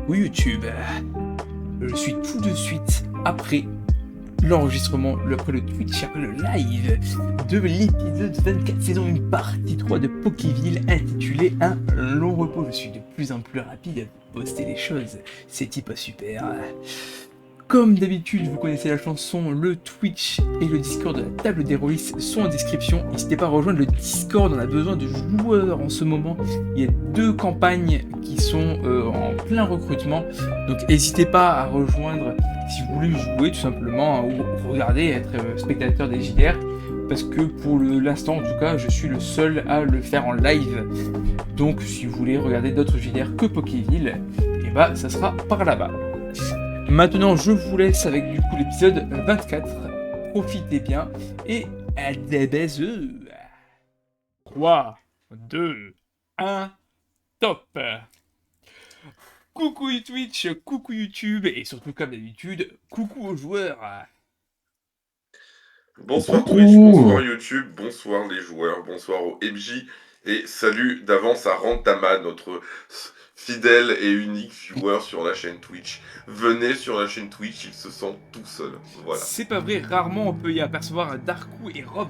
coucou YouTube. Je suis tout de suite après l'enregistrement, après le Twitch, après le live de l'épisode 24 saison 1 partie 3 de Pokéville intitulé Un long repos. Je suis de plus en plus rapide à poster les choses, c'est pas super. Comme d'habitude, vous connaissez la chanson, le Twitch et le Discord de la table des rôlistes sont en description. N'hésitez pas à rejoindre le Discord, on a besoin de joueurs en ce moment. Il y a 2 campagnes qui sont en plein recrutement. Donc n'hésitez pas à rejoindre si vous voulez jouer tout simplement, ou regarder, être spectateur des JDR. Parce que pour l'instant, en tout cas, je suis le seul à le faire en live. Donc si vous voulez regarder d'autres JDR que Pokéville, et bah ça sera par là-bas. Maintenant, je vous laisse avec du coup l'épisode 24. Profitez bien et à des baisers. 3, 2, 1, top. Coucou Twitch, coucou YouTube et surtout comme d'habitude, coucou aux joueurs. Bonsoir Twitch, bonsoir YouTube, bonsoir les joueurs, bonsoir aux MJ et salut d'avance à Rantama, notre fidèle et unique viewer sur la chaîne Twitch. Venez sur la chaîne Twitch, il se sent tout seul. Voilà. C'est pas vrai, rarement on peut y apercevoir Darkou et Rob.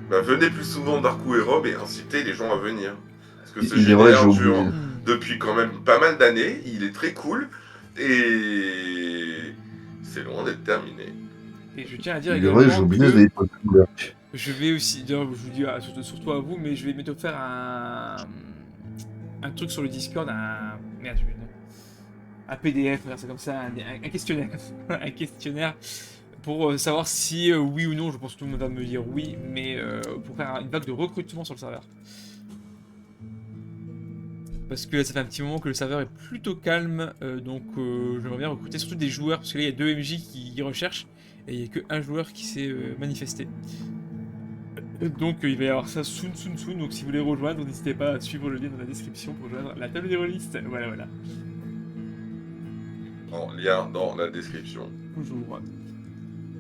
Bah, venez plus souvent Darkou et Rob et incitez les gens à venir. Parce que ce Il est vrai, GDR j'ai dure oublié. depuis quand même pas mal d'années, il est très cool et c'est loin d'être terminé. Et je tiens à dire Il est vrai, j'ai également oublié, que j'avais pas pu le faire. je vais aussi, d'ailleurs, je vous dis surtout à vous, mais je vais bientôt faire un truc sur le Discord, merde, un PDF, on va dire ça comme ça, un questionnaire, un questionnaire pour savoir si oui ou non, je pense que tout le monde va me dire oui, mais pour faire une vague de recrutement sur le serveur. Parce que là, ça fait un petit moment que le serveur est plutôt calme, donc j'aimerais bien recruter surtout des joueurs, parce que là, il y a 2 MJ qui recherchent, et il n'y a qu'un joueur qui s'est manifesté. Donc il va y avoir ça soon, donc si vous voulez rejoindre, n'hésitez pas à suivre le lien dans la description pour rejoindre la table des rôlistes. Voilà. En lien dans la description. Toujours.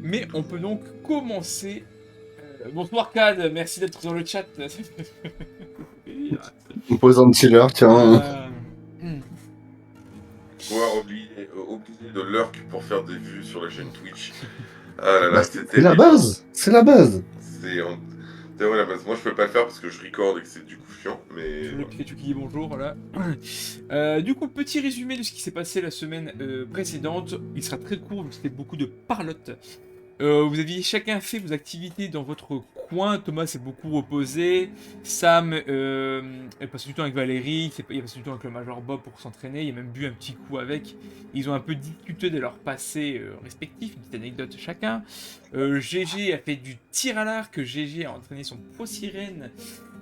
Mais on peut donc commencer. Bonsoir Cad, merci d'être dans le chat. On pose un petit leurre, tiens. Joueur obligé de lurk pour faire des vues sur la chaîne Twitch. Ah là là, C'est la base. C'est la base. C'est la base. Moi je peux pas le faire parce que je record et que c'est du coup chiant, mais. Je vais Pikachu qui dit bonjour, voilà. Du coup, petit résumé de ce qui s'est passé la semaine précédente. Il sera très court, donc c'était beaucoup de parlotte. Vous aviez chacun fait vos activités dans votre coin. Thomas s'est beaucoup reposé. Sam est passé du temps avec Valérie. Il a passé du temps avec le Major Bob pour s'entraîner. Il a même bu un petit coup avec. Ils ont un peu discuté de leur passé respectif. Une petite anecdote chacun. GG a fait du tir à l'arc. GG a entraîné son pro-sirène.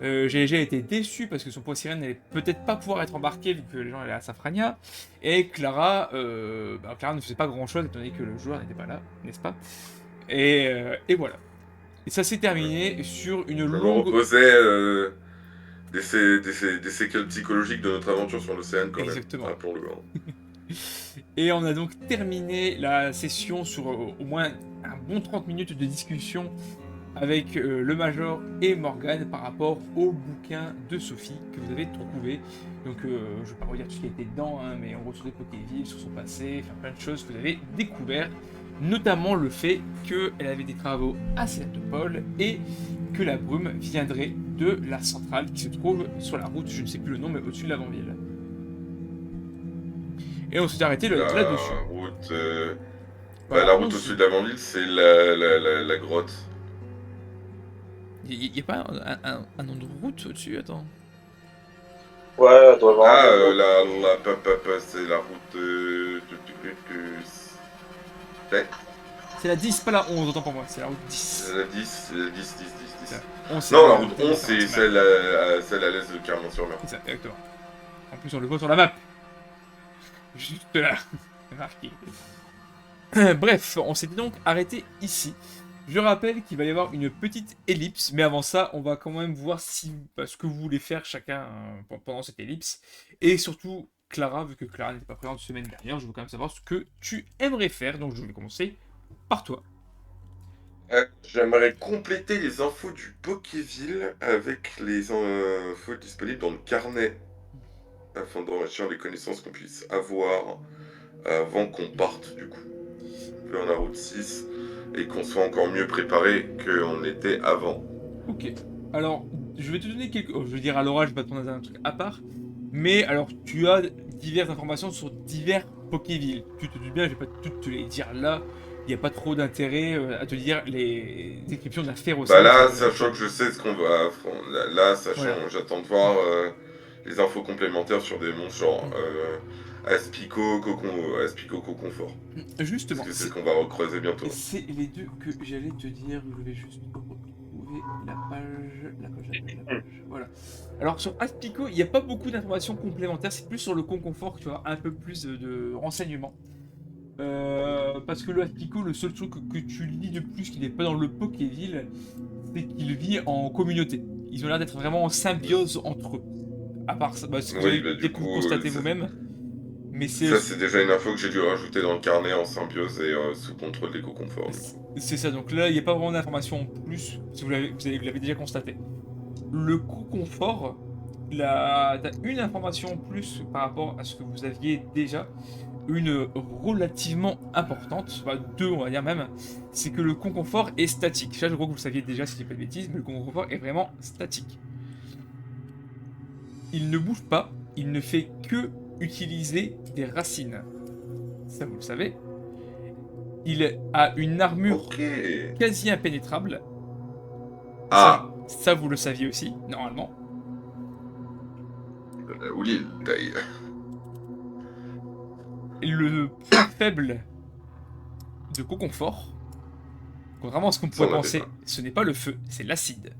GG a été déçu parce que son pro-sirène n'allait peut-être pas pouvoir être embarqué vu que les gens allaient à Safrania. Et Clara, Clara ne faisait pas grand-chose étant donné que le joueur n'était pas là, n'est-ce pas? Et voilà. Et ça s'est terminé sur une Je me longue... reposais des séquelles psychologiques de notre aventure sur l'océan quand Exactement. même. Rappelons-le. Hein. Et on a donc terminé la session sur au moins un bon 30 minutes de discussion avec le Major et Morgane par rapport au bouquin de Sophie que vous avez trouvé. Donc je ne vais pas redire tout ce qui a été dedans, hein, mais en gros sur les Pokévilles, sur son passé, enfin plein de choses que vous avez découvert. Notamment le fait qu'elle avait des travaux à Sélastopol et que la brume viendrait de la centrale qui se trouve sur la route, je ne sais plus le nom, mais au-dessus de l'avant-ville. Et on s'est arrêté là-dessus. La route au-dessus de l'avant-ville, c'est la grotte. Il n'y a pas un nom de route au-dessus, attends. Ouais, elle doit avoir c'est la route C'est la 10, pas la 11, autant pour moi, c'est la route 10. C'est la 10, c'est la 10. Non, la route 11, c'est celle à l'est de Clermont-sur-Mer. C'est ça, exactement. En plus, on le voit sur la map. Juste là. Marqué. Bref, on s'était donc arrêté ici. Je rappelle qu'il va y avoir une petite ellipse, mais avant ça, on va quand même voir ce que vous voulez faire chacun pendant cette ellipse. Et surtout, Clara, vu que Clara n'était pas présente la semaine dernière, je veux quand même savoir ce que tu aimerais faire. Donc je vais commencer par toi. J'aimerais compléter les infos du Pokéville avec les infos disponibles dans le carnet. afin d'enrichir les connaissances qu'on puisse avoir avant qu'on parte du coup vers la route 6 et qu'on soit encore mieux préparé qu'on était avant. Ok. Alors, je vais te donner quelques... je veux dire à l'oral, je vais pas te prendre un truc à part. Mais alors, tu as diverses informations sur divers Pokévilles. Tu te doutes bien, je vais pas toutes te les dire là. Il n'y a pas trop d'intérêt à te dire les descriptions de la Bah Ferrocène. là, sachant que je sais ce qu'on va affronter, là, sachant, Voilà. j'attends de voir les infos complémentaires sur des monstres genre Aspico, Coconfort. Justement, Parce que c'est ce qu'on va recreuser bientôt. c'est les deux que j'allais te dire. Je vais juste retrouver la page. Voilà. Alors sur Aspico, il n'y a pas beaucoup d'informations complémentaires. C'est plus sur le Conconfort que tu as un peu plus de renseignements. Parce que le Aspico, le seul truc que tu lis de plus qui n'est pas dans le Pokéville, c'est qu'il vit en communauté. Ils ont l'air d'être vraiment en symbiose entre eux. À part ça, ce que vous Oui, avez bah, du peut-être coup, constater ça- vous-même. Mais c'est Ça, c'est déjà une info que j'ai dû rajouter dans le carnet en symbiose et sous contrôle des co-conforts. c'est ça. Donc là, il n'y a pas vraiment d'informations en plus. Si vous l'avez déjà constaté. Le co-confort, t'as une information en plus par rapport à ce que vous aviez déjà. Une relativement importante, deux on va dire même, c'est que le conconfort est statique. Ça je crois que vous le saviez déjà si je dis pas de bêtises, mais le conconfort est vraiment statique. Il ne bouge pas, il ne fait que utiliser des racines. Ça vous le savez. Il a une armure Ok. quasi impénétrable. Ah, Ça vous le saviez aussi, normalement. Ouli, taille. Le point faible de Coconfort, contrairement à ce qu'on Ça, on pourrait l'avait penser, pas. ce n'est pas le feu, c'est l'acide.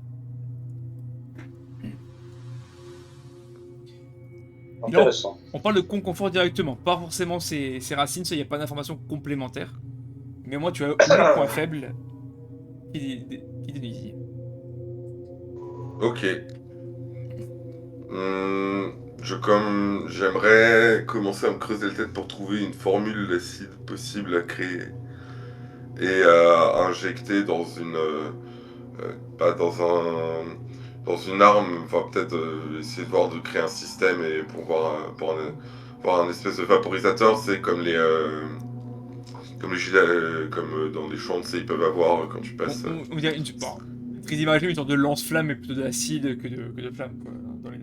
Intéressant. On parle de Conconfort directement, pas forcément ses racines, ça, il n'y a pas d'informations complémentaires. Mais moi, tu as le point faible qui est ici. Ok. J'aimerais commencer à me creuser la tête pour trouver une formule d'acide possible à créer et à injecter dans une dans une arme, enfin peut-être essayer de voir de créer un système et voir un espèce de vaporisateur, c'est comme comme les gilets, dans les champs, tu sais, ils peuvent avoir quand tu passes. On dirait très imagé, une sorte de lance-flamme, mais plutôt d'acide que de flamme, quoi. Dans les...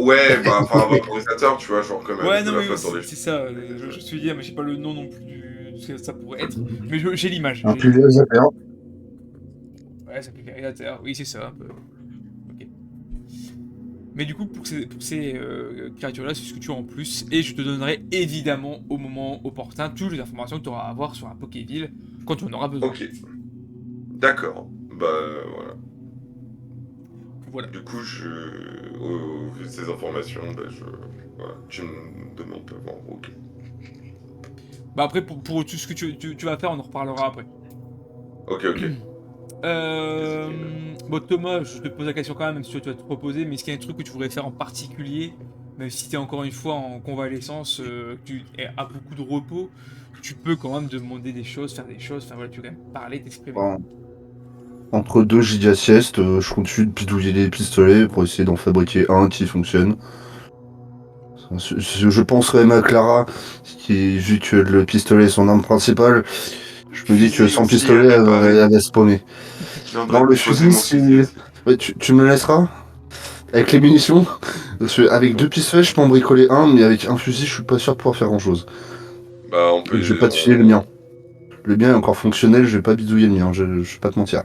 Ouais, bah enfin un vaporisateur, tu vois, genre comme Ouais, avec de non, la mais flotte dans les c'est ça, je suis dire, mais j'ai pas le nom non plus de ce que ça pourrait être. Mais j'ai l'image. Un pulvérisateur. Ouais, ça pulvérisateur, oui, c'est ça, un peu. Ok. Mais du coup, pour ces créatures-là, c'est ce que tu as en plus. Et je te donnerai évidemment, au moment opportun, toutes les informations que tu auras à avoir sur un Pokéville quand tu en auras besoin. Ok, d'accord. Bah voilà. Voilà. Du coup, au vu de ces informations, bah voilà, tu me demandes pas voir. Ok. Bah après, pour tout ce que tu vas faire, on en reparlera après. Ok. Bon, Thomas, je te pose la question quand même si tu vas te proposer, mais est-ce qu'il y a un truc que tu voudrais faire en particulier, même si tu es encore une fois en convalescence, que tu as beaucoup de repos, tu peux quand même demander des choses, faire des choses, enfin voilà, tu peux quand même parler, t'exprimer. Bon. Entre deux giga siestes, je continue de bidouiller les pistolets pour essayer d'en fabriquer un qui fonctionne. Je penserais même à Clara, qui, vu que le pistolet est son arme principale, je me dis que sans Fusil aussi, pistolet, elle pareil. va spawner. Je viendrai Dans le te poser fusil, mon si... fusil aussi. Ouais, tu me laisseras? Avec les munitions? Parce que avec deux pistolets, je peux en bricoler un, mais avec un fusil, je suis pas sûr de pouvoir faire grand chose. Bah on peut. Et je vais pas te filer le mien. Le mien est encore fonctionnel, je vais pas bidouiller le mien, je vais pas te mentir.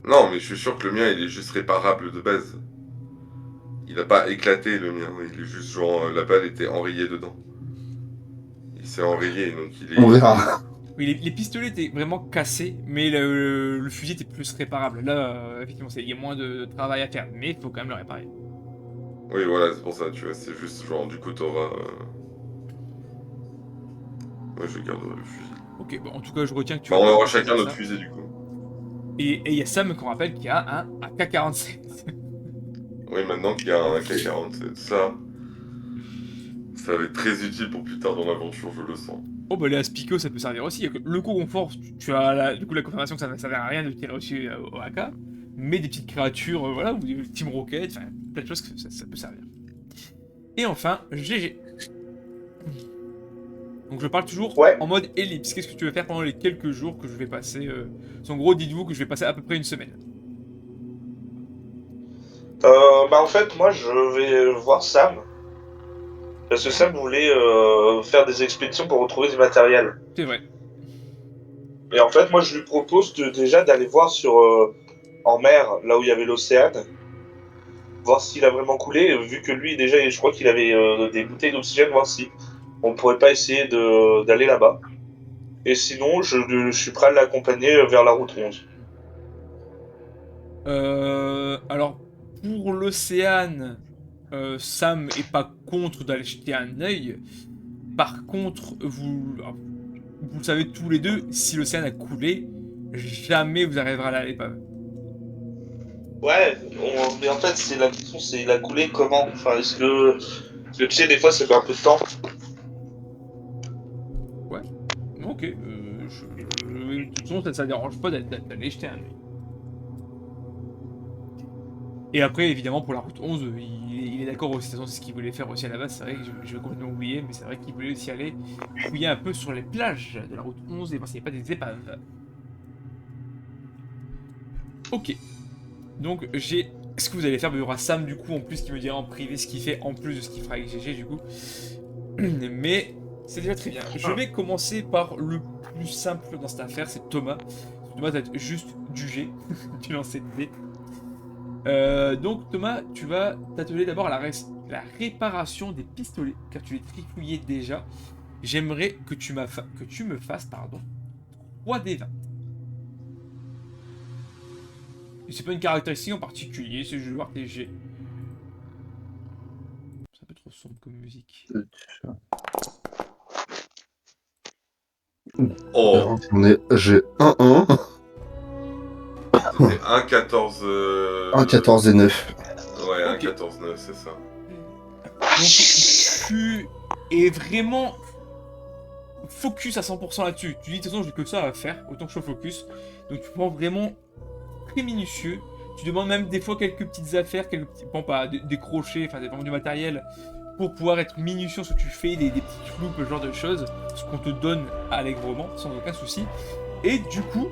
Non, mais je suis sûr que le mien il est juste réparable de base. Il a pas éclaté le mien, il est juste genre la balle était enrayée dedans. Il s'est enrayé donc il est. On verra. Oui, les pistolets étaient vraiment cassés, mais le fusil était plus réparable. Là, effectivement, il y a moins de travail à faire, mais il faut quand même le réparer. Oui, voilà, c'est pour ça, tu vois, c'est juste genre du coup t'auras. Moi je garderai le fusil. Ok, bon, en tout cas, je retiens que tu Bah vas on pas aura faire chacun ça. notre fusil du coup. Et il y a Sam qu'on rappelle qui a un AK-47. Oui, maintenant qu'il y a un K47, ça va être très utile pour plus tard dans l'aventure, je le sens. Oh bah les Aspico ça peut servir aussi. Le coup confort, tu as du coup la confirmation que ça ne servait à rien de tirer aussi au AK, mais des petites créatures, voilà, ou des Team Rocket, enfin plein de choses que ça peut servir. Et enfin, GG. Donc je parle toujours Ouais. en mode ellipse. Qu'est-ce que tu veux faire pendant les quelques jours que je vais passer En gros, dites-vous que je vais passer à peu près une semaine. En fait, moi, je vais voir Sam. Parce que Sam voulait faire des expéditions pour retrouver du matériel. C'est vrai. Et en fait, moi, je lui propose déjà d'aller voir en mer, là où il y avait l'océan, voir s'il a vraiment coulé, vu que lui, déjà, je crois qu'il avait des bouteilles d'oxygène, voir si on pourrait pas essayer d'aller là-bas. Et sinon, je suis prêt à l'accompagner vers la route 11. Alors, pour l'océan, Sam est pas contre d'aller jeter un œil. Par contre, vous le savez tous les deux, si l'océan a coulé, jamais vous arriverez à l'épave. Ouais, mais en fait, c'est la question, c'est il a coulé comment? Enfin, parce que tu sais, des fois, ça fait un peu de temps. Ouais. Ok. De toute façon, ça dérange pas d'aller jeter un œil. Et après, évidemment, pour la route 11, il est d'accord aussi. De toute façon, c'est ce qu'il voulait faire aussi à la base. C'est vrai que je vais complètement oublier, mais c'est vrai qu'il voulait aussi aller fouiller un peu sur les plages de la route 11 et voir s'il n'y avait pas des épaves. Ok. Donc, j'ai. Ce que vous allez faire, il y aura Sam du coup en plus qui me dira en privé ce qu'il fait en plus de ce qu'il fera avec GG du coup. Mais c'est déjà très bien. Je vais commencer par le plus simple dans cette affaire, c'est Thomas. Thomas, t'as juste du G, du lancer de dés. Donc Thomas, tu vas t'atteler d'abord à la réparation des pistolets, car tu les trifouillais déjà. J'aimerais que tu me fasses 3D20. Et c'est pas une caractéristique en particulier, c'est juste voir tes G. C'est un peu trop sombre comme musique. Oh, J'ai 1-1, c'était 1-14. 1-14 et 9. Ouais, Ok. 1-14-9, c'est ça. Donc tu es vraiment focus à 100% là-dessus. Tu dis de toute façon j'ai que ça à faire, autant que je sois focus. Donc tu prends vraiment très minutieux. Tu demandes même des fois quelques petites affaires, quelques petits, bon, pas des crochets, enfin vraiment du matériel pour pouvoir être minutieux sur ce que tu fais, des petites loupes, ce genre de choses, ce qu'on te donne allègrement, sans aucun souci. Et du coup,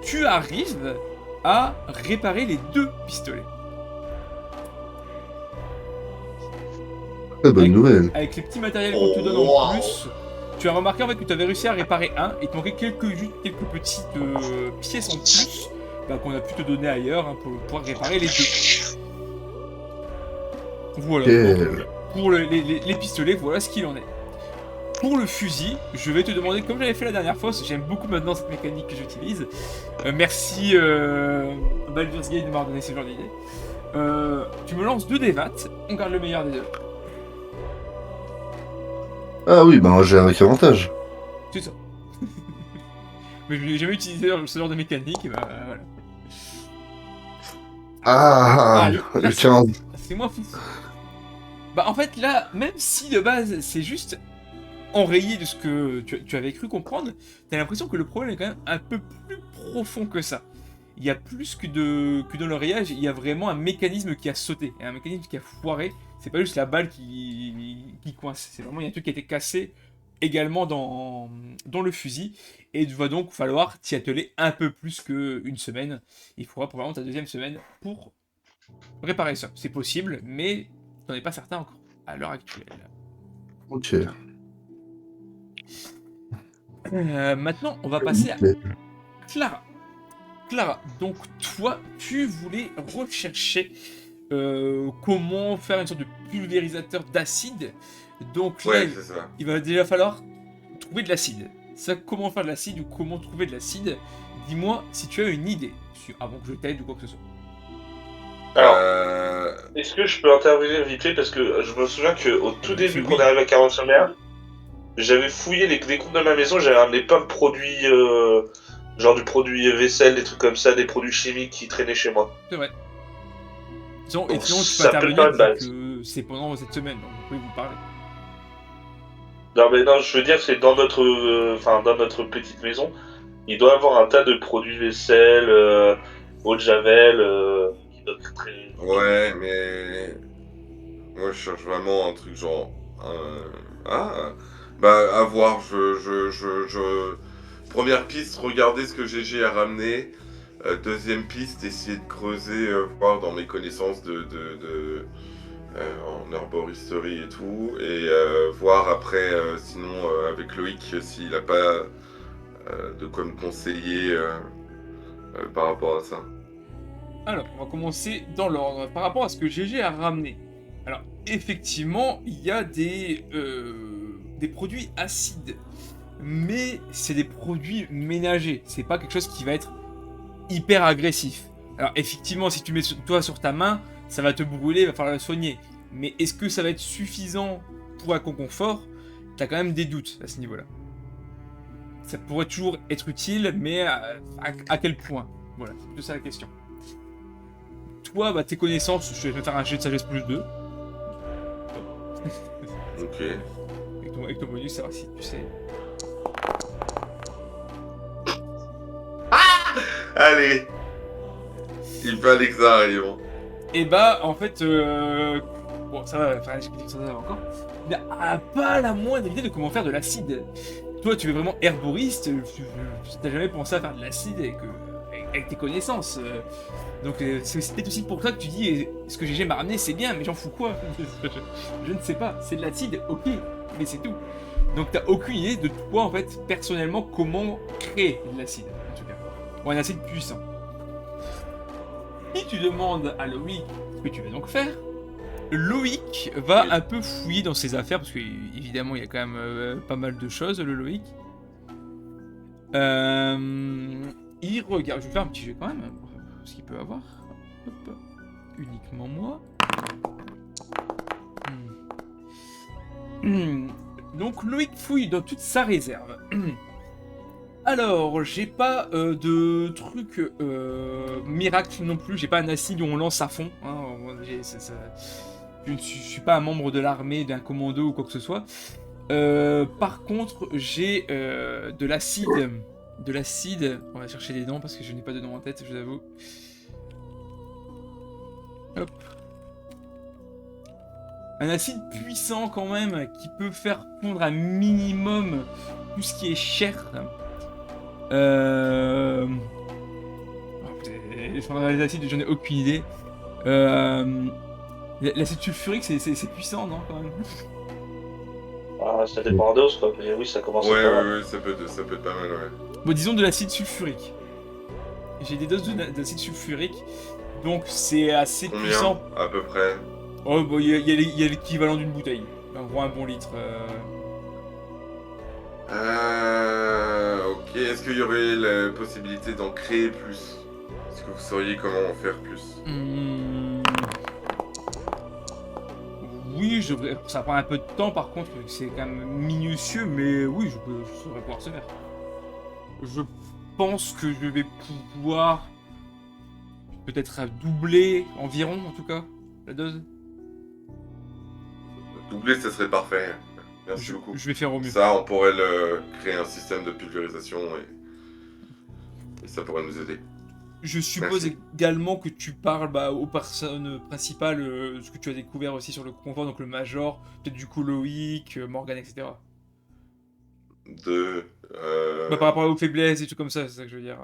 tu arrives à réparer les 2 pistolets. Très bonne nouvelle. Avec les petits matériels qu'on te donne en plus, tu as remarqué en fait que tu avais réussi à réparer un et il te manquait juste quelques petites pièces en plus qu'on a pu te donner ailleurs pour pouvoir réparer les 2. Voilà. Donc, pour les pistolets, voilà ce qu'il en est. Pour le fusil, je vais te demander, comme j'avais fait la dernière fois, parce que j'aime beaucoup maintenant cette mécanique que j'utilise. Merci Baldur's Gate de m'avoir donné ce genre d'idée. Tu me lances 2 D20, on garde le meilleur des 2. Ah oui, bah j'ai avec avantage. C'est ça. Mais je n'ai jamais utilisé ce genre de mécanique, et bah voilà. Ah, le 15. C'est moins fou. Bah en fait là, même si de base c'est juste enrayé de ce que tu avais cru comprendre, t'as l'impression que le problème est quand même un peu plus profond que ça. Il y a plus que dans l'oreillage, il y a vraiment un mécanisme qui a sauté, et un mécanisme qui a foiré. C'est pas juste la balle qui coince, c'est vraiment il y a un truc qui a été cassé également dans le fusil, et il va donc falloir t'y atteler un peu plus qu'une semaine. Il faudra probablement ta 2e semaine pour réparer ça. C'est possible, mais t'en es pas certain encore à l'heure actuelle. Ok. Maintenant, on va passer à Clara. Clara, donc toi, tu voulais rechercher comment faire une sorte de pulvérisateur d'acide. Donc là, Ouais, c'est ça. il va déjà falloir trouver de l'acide. Ça, comment faire de l'acide ou comment trouver de l'acide? Dis-moi si tu as une idée, avant que je t'aide ou quoi que ce soit. Alors, est-ce que je peux intervenir vite fait? Parce que je me souviens qu'au tout début, qu'on est arrivé à 40 mer, j'avais fouillé les découpes de ma maison, j'avais ramené plein de produits, genre du produit vaisselle, des trucs comme ça, des produits chimiques qui traînaient chez moi. C'est vrai. Sinon, tu peux ça peut intervenir pas être base. que c'est pendant cette semaine, donc vous pouvez vous parler. Non, mais non, je veux dire, c'est dans dans notre petite maison, il doit y avoir un tas de produits vaisselle, eau de javel, qui doivent être très... Ouais, mais Moi, je cherche vraiment un truc genre... Ah, bah, à voir, Première piste, regarder ce que GG a ramené. Deuxième piste, essayer de creuser, voir dans mes connaissances en herboristerie et tout. Et voir après, sinon, avec Loïc, s'il a pas de quoi me conseiller par rapport à ça. Alors, on va commencer dans l'ordre. Par rapport à ce que GG a ramené. Alors, effectivement, il y a des produits acides. Mais c'est des produits ménagers. C'est pas quelque chose qui va être hyper agressif. Alors, effectivement, si tu mets toi sur ta main, ça va te brûler, il va falloir la soigner. Mais est-ce que ça va être suffisant pour un confort? T'as quand même des doutes à ce niveau-là. Ça pourrait toujours être utile, mais à quel point? Voilà, c'est plutôt ça la question. Toi, bah, tes connaissances, je vais faire un jet de sagesse plus 2. Ok. Avec ton bonus, savoir si tu sais. Allez. Il fallait que ça arrive. Et bah, en fait, bon, ça va, enfin, j'ai ça encore. Il n'a pas la moindre idée de comment faire de l'acide. Toi, tu es vraiment herboriste, tu n'as jamais pensé à faire de l'acide avec tes connaissances. Donc, c'est peut-être aussi pour ça que tu dis ce que GG m'a ramené, c'est bien, mais j'en fous quoi? Je ne sais pas, c'est de l'acide, ok, mais c'est tout. Donc, t'as aucune idée de toi, en fait, personnellement, comment créer de l'acide, en tout cas. Ou un acide puissant. Si tu demandes à Loïc ce que tu vas donc faire, Loïc va un peu fouiller dans ses affaires, parce que évidemment il y a quand même pas mal de choses, le Loïc. Il regarde, je vais faire un petit jeu quand même, pour ce qu'il peut avoir. Hop. Uniquement moi. Donc Loïc fouille dans toute sa réserve. Alors, j'ai pas de truc miracle non plus, j'ai pas un acide où on lance à fond. Hein, je ne suis pas un membre de l'armée, d'un commando ou quoi que ce soit. Par contre, j'ai de l'acide. De l'acide. On va chercher des noms parce que je n'ai pas de nom en tête, je vous avoue. Hop. Un acide puissant quand même qui peut faire fondre un minimum tout ce qui est chair. Les acides, j'en ai aucune idée. L'acide sulfurique, c'est puissant, non, quand même? Ah, ça dépend de dose, quoi. Mais oui, ça commence à Ouais, être pas mal. ouais, ça peut être pas mal, ouais. Bon, disons de l'acide sulfurique. J'ai des doses d'acide sulfurique, donc c'est assez Combien, puissant. à peu près? Oh, bon, il y a l'équivalent d'une bouteille. En gros, un bon litre. Ok, est-ce qu'il y aurait la possibilité d'en créer plus? Est-ce que vous sauriez comment en faire plus? Oui, ça prend un peu de temps par contre, c'est quand même minutieux, mais oui, je saurais pouvoir se faire. Je pense que je vais pouvoir peut-être doubler environ, en tout cas, la dose. Doubler, ça serait parfait. Merci beaucoup. Je vais faire au mieux. Ça, on pourrait créer un système de pulvérisation et ça pourrait nous aider. Je suppose également que tu parles aux personnes principales, ce que tu as découvert aussi sur le confort, donc le Major, peut-être du coup Loïc, Morgan, etc. Par rapport aux faiblesses et tout comme ça, c'est ça que je veux dire.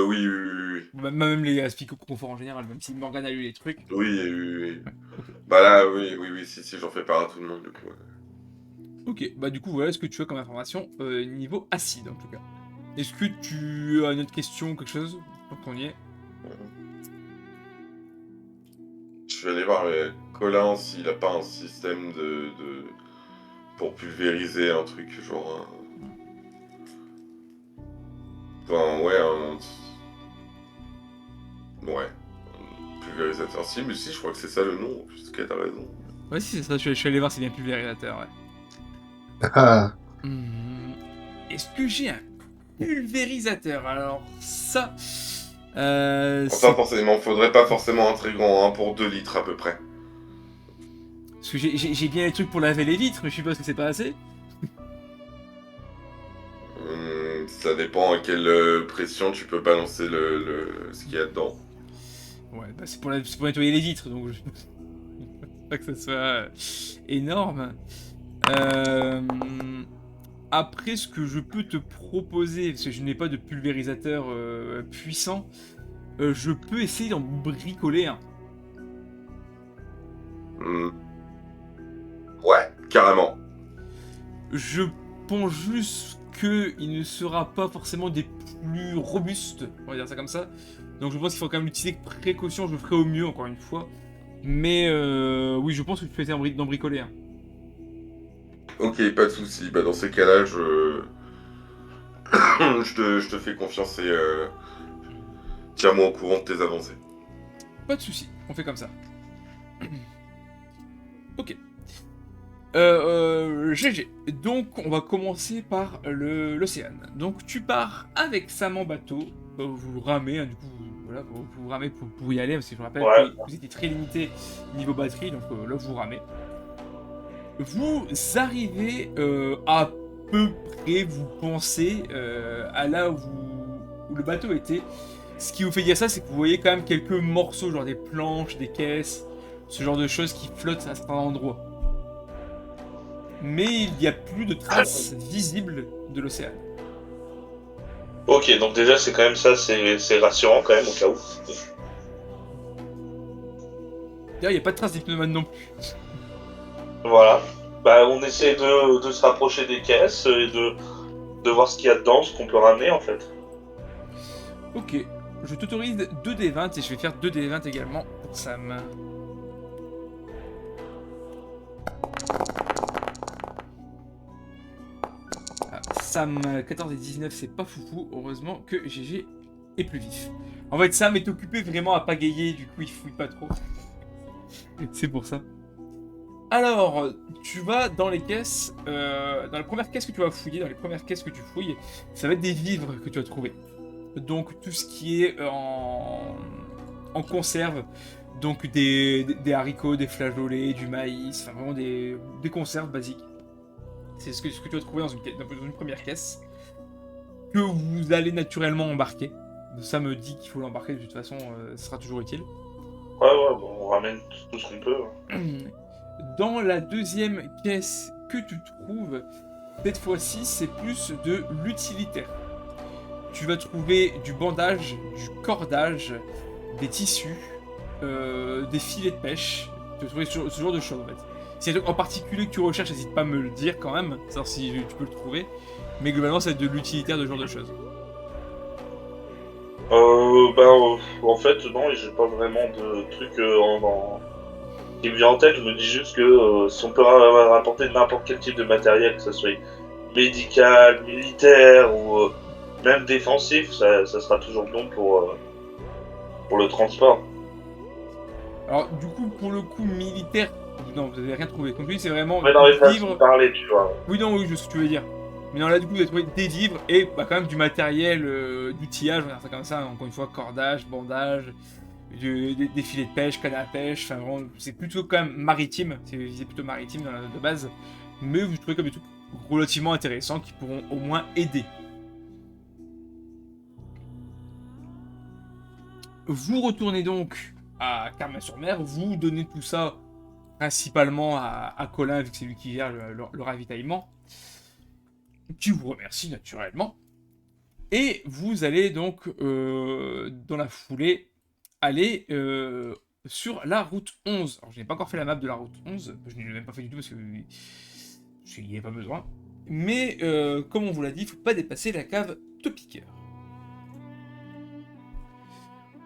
Oui. Même les aspects confort en général, même si Morgan a eu les trucs. Oui. Ouais. Bah là, oui, si, j'en fais part à tout le monde, du coup. Ok, bah du coup, voilà ce que tu as comme information niveau acide, en tout cas. Est-ce que tu as une autre question, quelque chose, pour qu'on y est? Je vais aller voir Colin s'il a pas un système pour pulvériser un truc, genre... Enfin, ouais, ouais, pulvérisateur. Si, mais si, je crois que c'est ça le nom, parce qu'elle a raison. Ouais, si, c'est ça, je suis allé voir, c'est bien pulvérisateur, ouais. Ah, Est-ce que j'ai un pulvérisateur? Alors, ça... Enfin, forcément, faudrait pas forcément un très grand, hein, pour 2 litres à peu près. Parce que j'ai bien les trucs pour laver les vitres, mais je suppose que c'est pas assez. Ça dépend à quelle pression tu peux balancer ce qu'il y a dedans. Ouais, bah c'est pour nettoyer les vitres, donc... pas que ça soit énorme. Euh, Après, ce que je peux te proposer, parce que je n'ai pas de pulvérisateur puissant, je peux essayer d'en bricoler un. Hmm. Ouais, carrément. Je pense juste qu'il ne sera pas forcément des plus robustes, on va dire ça comme ça. Donc je pense qu'il faut quand même l'utiliser avec précaution, je le ferai au mieux encore une fois. Mais oui, je pense que tu peux essayer d'en bricoler un. Ok, pas de souci. Bah, dans ces cas-là, je te fais confiance et tiens-moi au courant de tes avancées. Pas de soucis, on fait comme ça. Ok. GG. Donc, on va commencer par l'océan. Donc, tu pars avec Sam en bateau. Vous ramez, hein, du coup, voilà, vous ramez pour y aller, parce que je vous rappelle que Ouais. vous étiez très limité niveau batterie, donc là, vous ramez. Vous arrivez à peu près, vous pensez, à là où le bateau était. Ce qui vous fait dire ça, c'est que vous voyez quand même quelques morceaux, genre des planches, des caisses, ce genre de choses qui flottent à certains endroits. Mais il n'y a plus de traces visibles de l'océan. Ok, donc déjà c'est quand même ça, c'est rassurant quand même au cas où. D'ailleurs, il n'y a pas de traces d'hypnomane non plus. Voilà. Bah on essaie de se rapprocher des caisses et de voir ce qu'il y a dedans, ce qu'on peut ramener en fait. Ok, je t'autorise 2d20 et je vais faire 2d20 également pour Sam. Ah, Sam 14 et 19, c'est pas foufou. Heureusement que GG est plus vif. En fait, Sam est occupé vraiment à pagayer, du coup il fouille pas trop. C'est pour ça. Alors, tu vas dans les caisses. Dans la première caisse que tu vas fouiller, dans les premières caisses que tu fouilles, ça va être des vivres que tu vas trouver. Donc tout ce qui est en conserve, donc des haricots, des flageolets, du maïs, enfin vraiment des conserves basiques. C'est ce que tu vas trouver dans une première caisse, que vous allez naturellement embarquer. Ça me dit qu'il faut l'embarquer, de toute façon, ce sera toujours utile. Ouais, bon, on ramène tout ce qu'on peut. Dans la deuxième caisse que tu trouves, cette fois-ci, c'est plus de l'utilitaire. Tu vas trouver du bandage, du cordage, des tissus, des filets de pêche. Tu vas trouver ce genre de choses en fait. Si y a un truc en particulier que tu recherches, n'hésite pas à me le dire quand même, savoir si tu peux le trouver. Mais globalement, ça va être de l'utilitaire de ce genre de choses. En fait, non, j'ai pas vraiment de truc qui me vient en tête. Je me dis juste que si on peut rapporter n'importe quel type de matériel, que ce soit médical, militaire ou même défensif, ça sera toujours bon pour le transport. Alors, du coup, pour le coup militaire, non, vous avez rien trouvé. Comme je dis, c'est vraiment Mais dans les façons vivre. de parler, tu vois. Oui, non, oui, je sais ce que tu veux dire. Mais non, là, du coup, vous avez trouvé des vivres et bah, quand même du matériel d'outillage, on va dire ça comme ça. Encore une fois, cordage, bandage, des filets de pêche, canne à pêche. Enfin, vraiment, c'est plutôt quand même maritime. C'est plutôt maritime de base. Mais vous trouvez comme des trucs relativement intéressants qui pourront au moins aider. Vous retournez donc à Carmin-sur-Mer. Vous donnez tout ça principalement à Colin, vu que c'est lui qui gère le ravitaillement. Qui vous remercie naturellement. Et vous allez donc, dans la foulée, aller sur la route 11. Alors, je n'ai pas encore fait la map de la route 11. Je ne l'ai même pas fait du tout parce qu'il n'y avait pas besoin. Mais, comme on vous l'a dit, il ne faut pas dépasser la cave Topiqueur.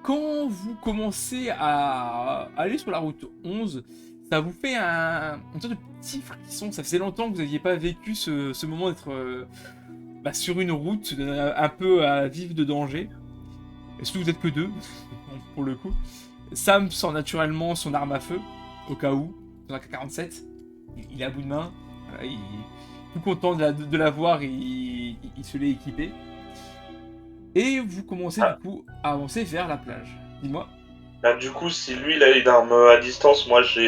Quand vous commencez à aller sur la route 11, ça vous fait une sorte de petit frisson. Ça faisait longtemps que vous n'aviez pas vécu ce moment d'être sur une route un peu à vif de danger. Et surtout, vous êtes que deux, pour le coup. Sam sort naturellement son arme à feu, au cas où, dans la K-47. Il est à bout de main. Voilà, il est tout content de la voir, il se l'est équipé. Et vous commencez du coup à avancer vers la plage. Dis-moi. Bah, du coup, si lui il a une arme à distance, moi j'ai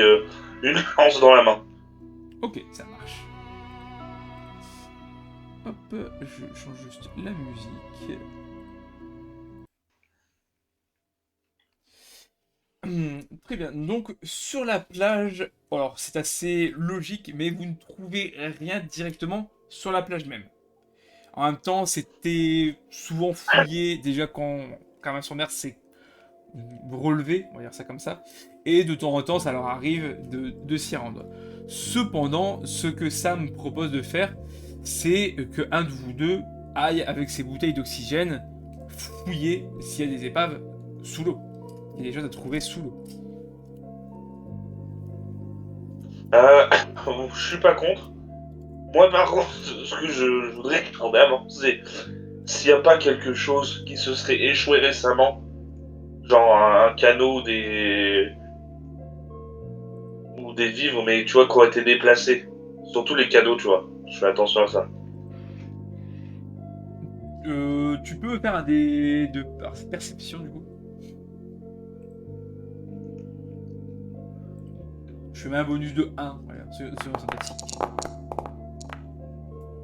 une lance dans la main. Ok, ça marche. Hop, je change juste la musique. Très bien. Donc, sur la plage, alors c'est assez logique, mais vous ne trouvez rien directement sur la plage même. En même temps, c'était souvent fouillé déjà quand même sur mer c'est relevé, on va dire ça comme ça. Et de temps en temps, ça leur arrive de s'y rendre. Cependant, ce que Sam propose de faire, c'est que un de vous deux aille avec ses bouteilles d'oxygène fouiller s'il y a des épaves sous l'eau. Il y a des choses à trouver sous l'eau. Euh, je suis pas contre. Moi, par contre, ce que je voudrais quand même, c'est s'il n'y a pas quelque chose qui se serait échoué récemment, genre un canot ou des vivres, mais tu vois, qui ont été déplacés. Surtout les canots, tu vois. Je fais attention à ça. Tu peux faire un dé de perception du coup. Je mets un bonus de 1, voilà, selon synthétique.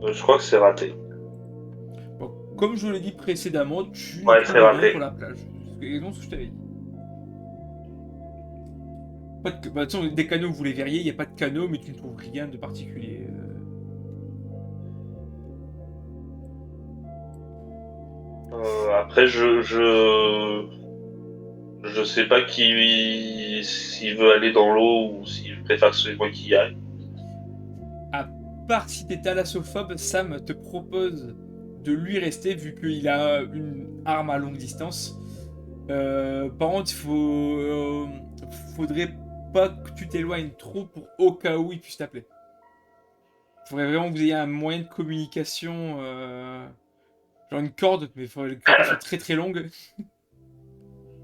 Je crois que c'est raté. Bon, comme je l'ai dit précédemment, tu Ouais, ne c'est trouves rien raté. sur la plage. C'est exactement ce que je t'avais dit. Pas de, bah, de toute façon, des canaux, vous les verriez, il n'y a pas de canaux, mais tu ne trouves rien de particulier. Après, je sais pas qui s'il veut aller dans l'eau ou s'il préfère que ce soit moi qui y aille. À part si t'es thalassophobe, Sam te propose de lui rester vu qu'il a une arme à longue distance. Par contre, faudrait pas que tu t'éloignes trop pour au cas où il puisse t'appeler. Faudrait vraiment que vous ayez un moyen de communication, genre une corde, mais il faudrait que la corde soit très très longue.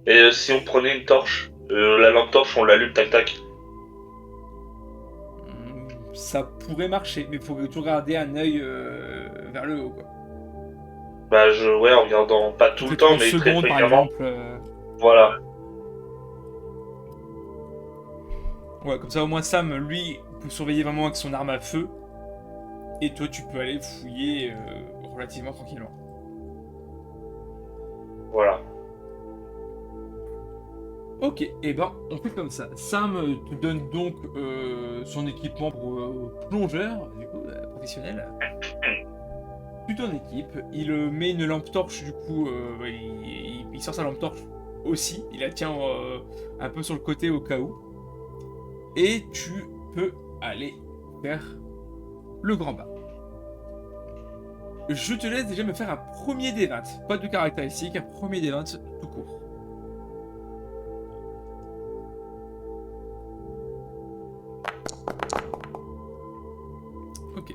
Et si on prenait une torche, la lampe torche, on l'allume, tac tac. Ça pourrait marcher, mais il faut toujours garder un œil vers le haut, quoi. Bah, ouais, en regardant pas tout Toutes le les temps, 30 mais très secondes, par fréquemment. exemple. Voilà. Ouais, comme ça, au moins Sam, lui, peut surveiller vraiment avec son arme à feu. Et toi, tu peux aller fouiller relativement tranquillement. Voilà. Ok, et ben, on fait comme ça. Sam te donne donc son équipement pour plongeur, du coup, professionnel. Tu t'en équipe, il met une lampe torche, du coup, il sort sa lampe torche aussi. Il la tient un peu sur le côté au cas où. Et tu peux aller faire le grand bain. Je te laisse déjà me faire un premier des 20. Pas de caractéristiques, un premier des 20 tout court. Ok.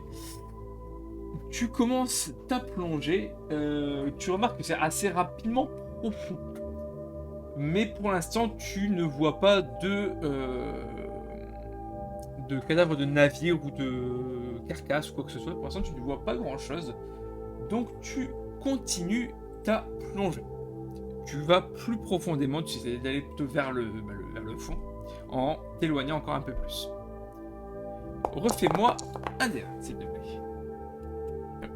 Tu commences ta plongée. Tu remarques que c'est assez rapidement profond. Mais pour l'instant, tu ne vois pas de cadavres de navires ou de carcasses ou quoi que ce soit. Pour l'instant, tu ne vois pas grand-chose. Donc, tu continues ta plongée. Tu vas plus profondément, tu essaies d'aller plutôt vers le fond, en t'éloignant encore un peu plus. Refais-moi un dé, s'il te plaît.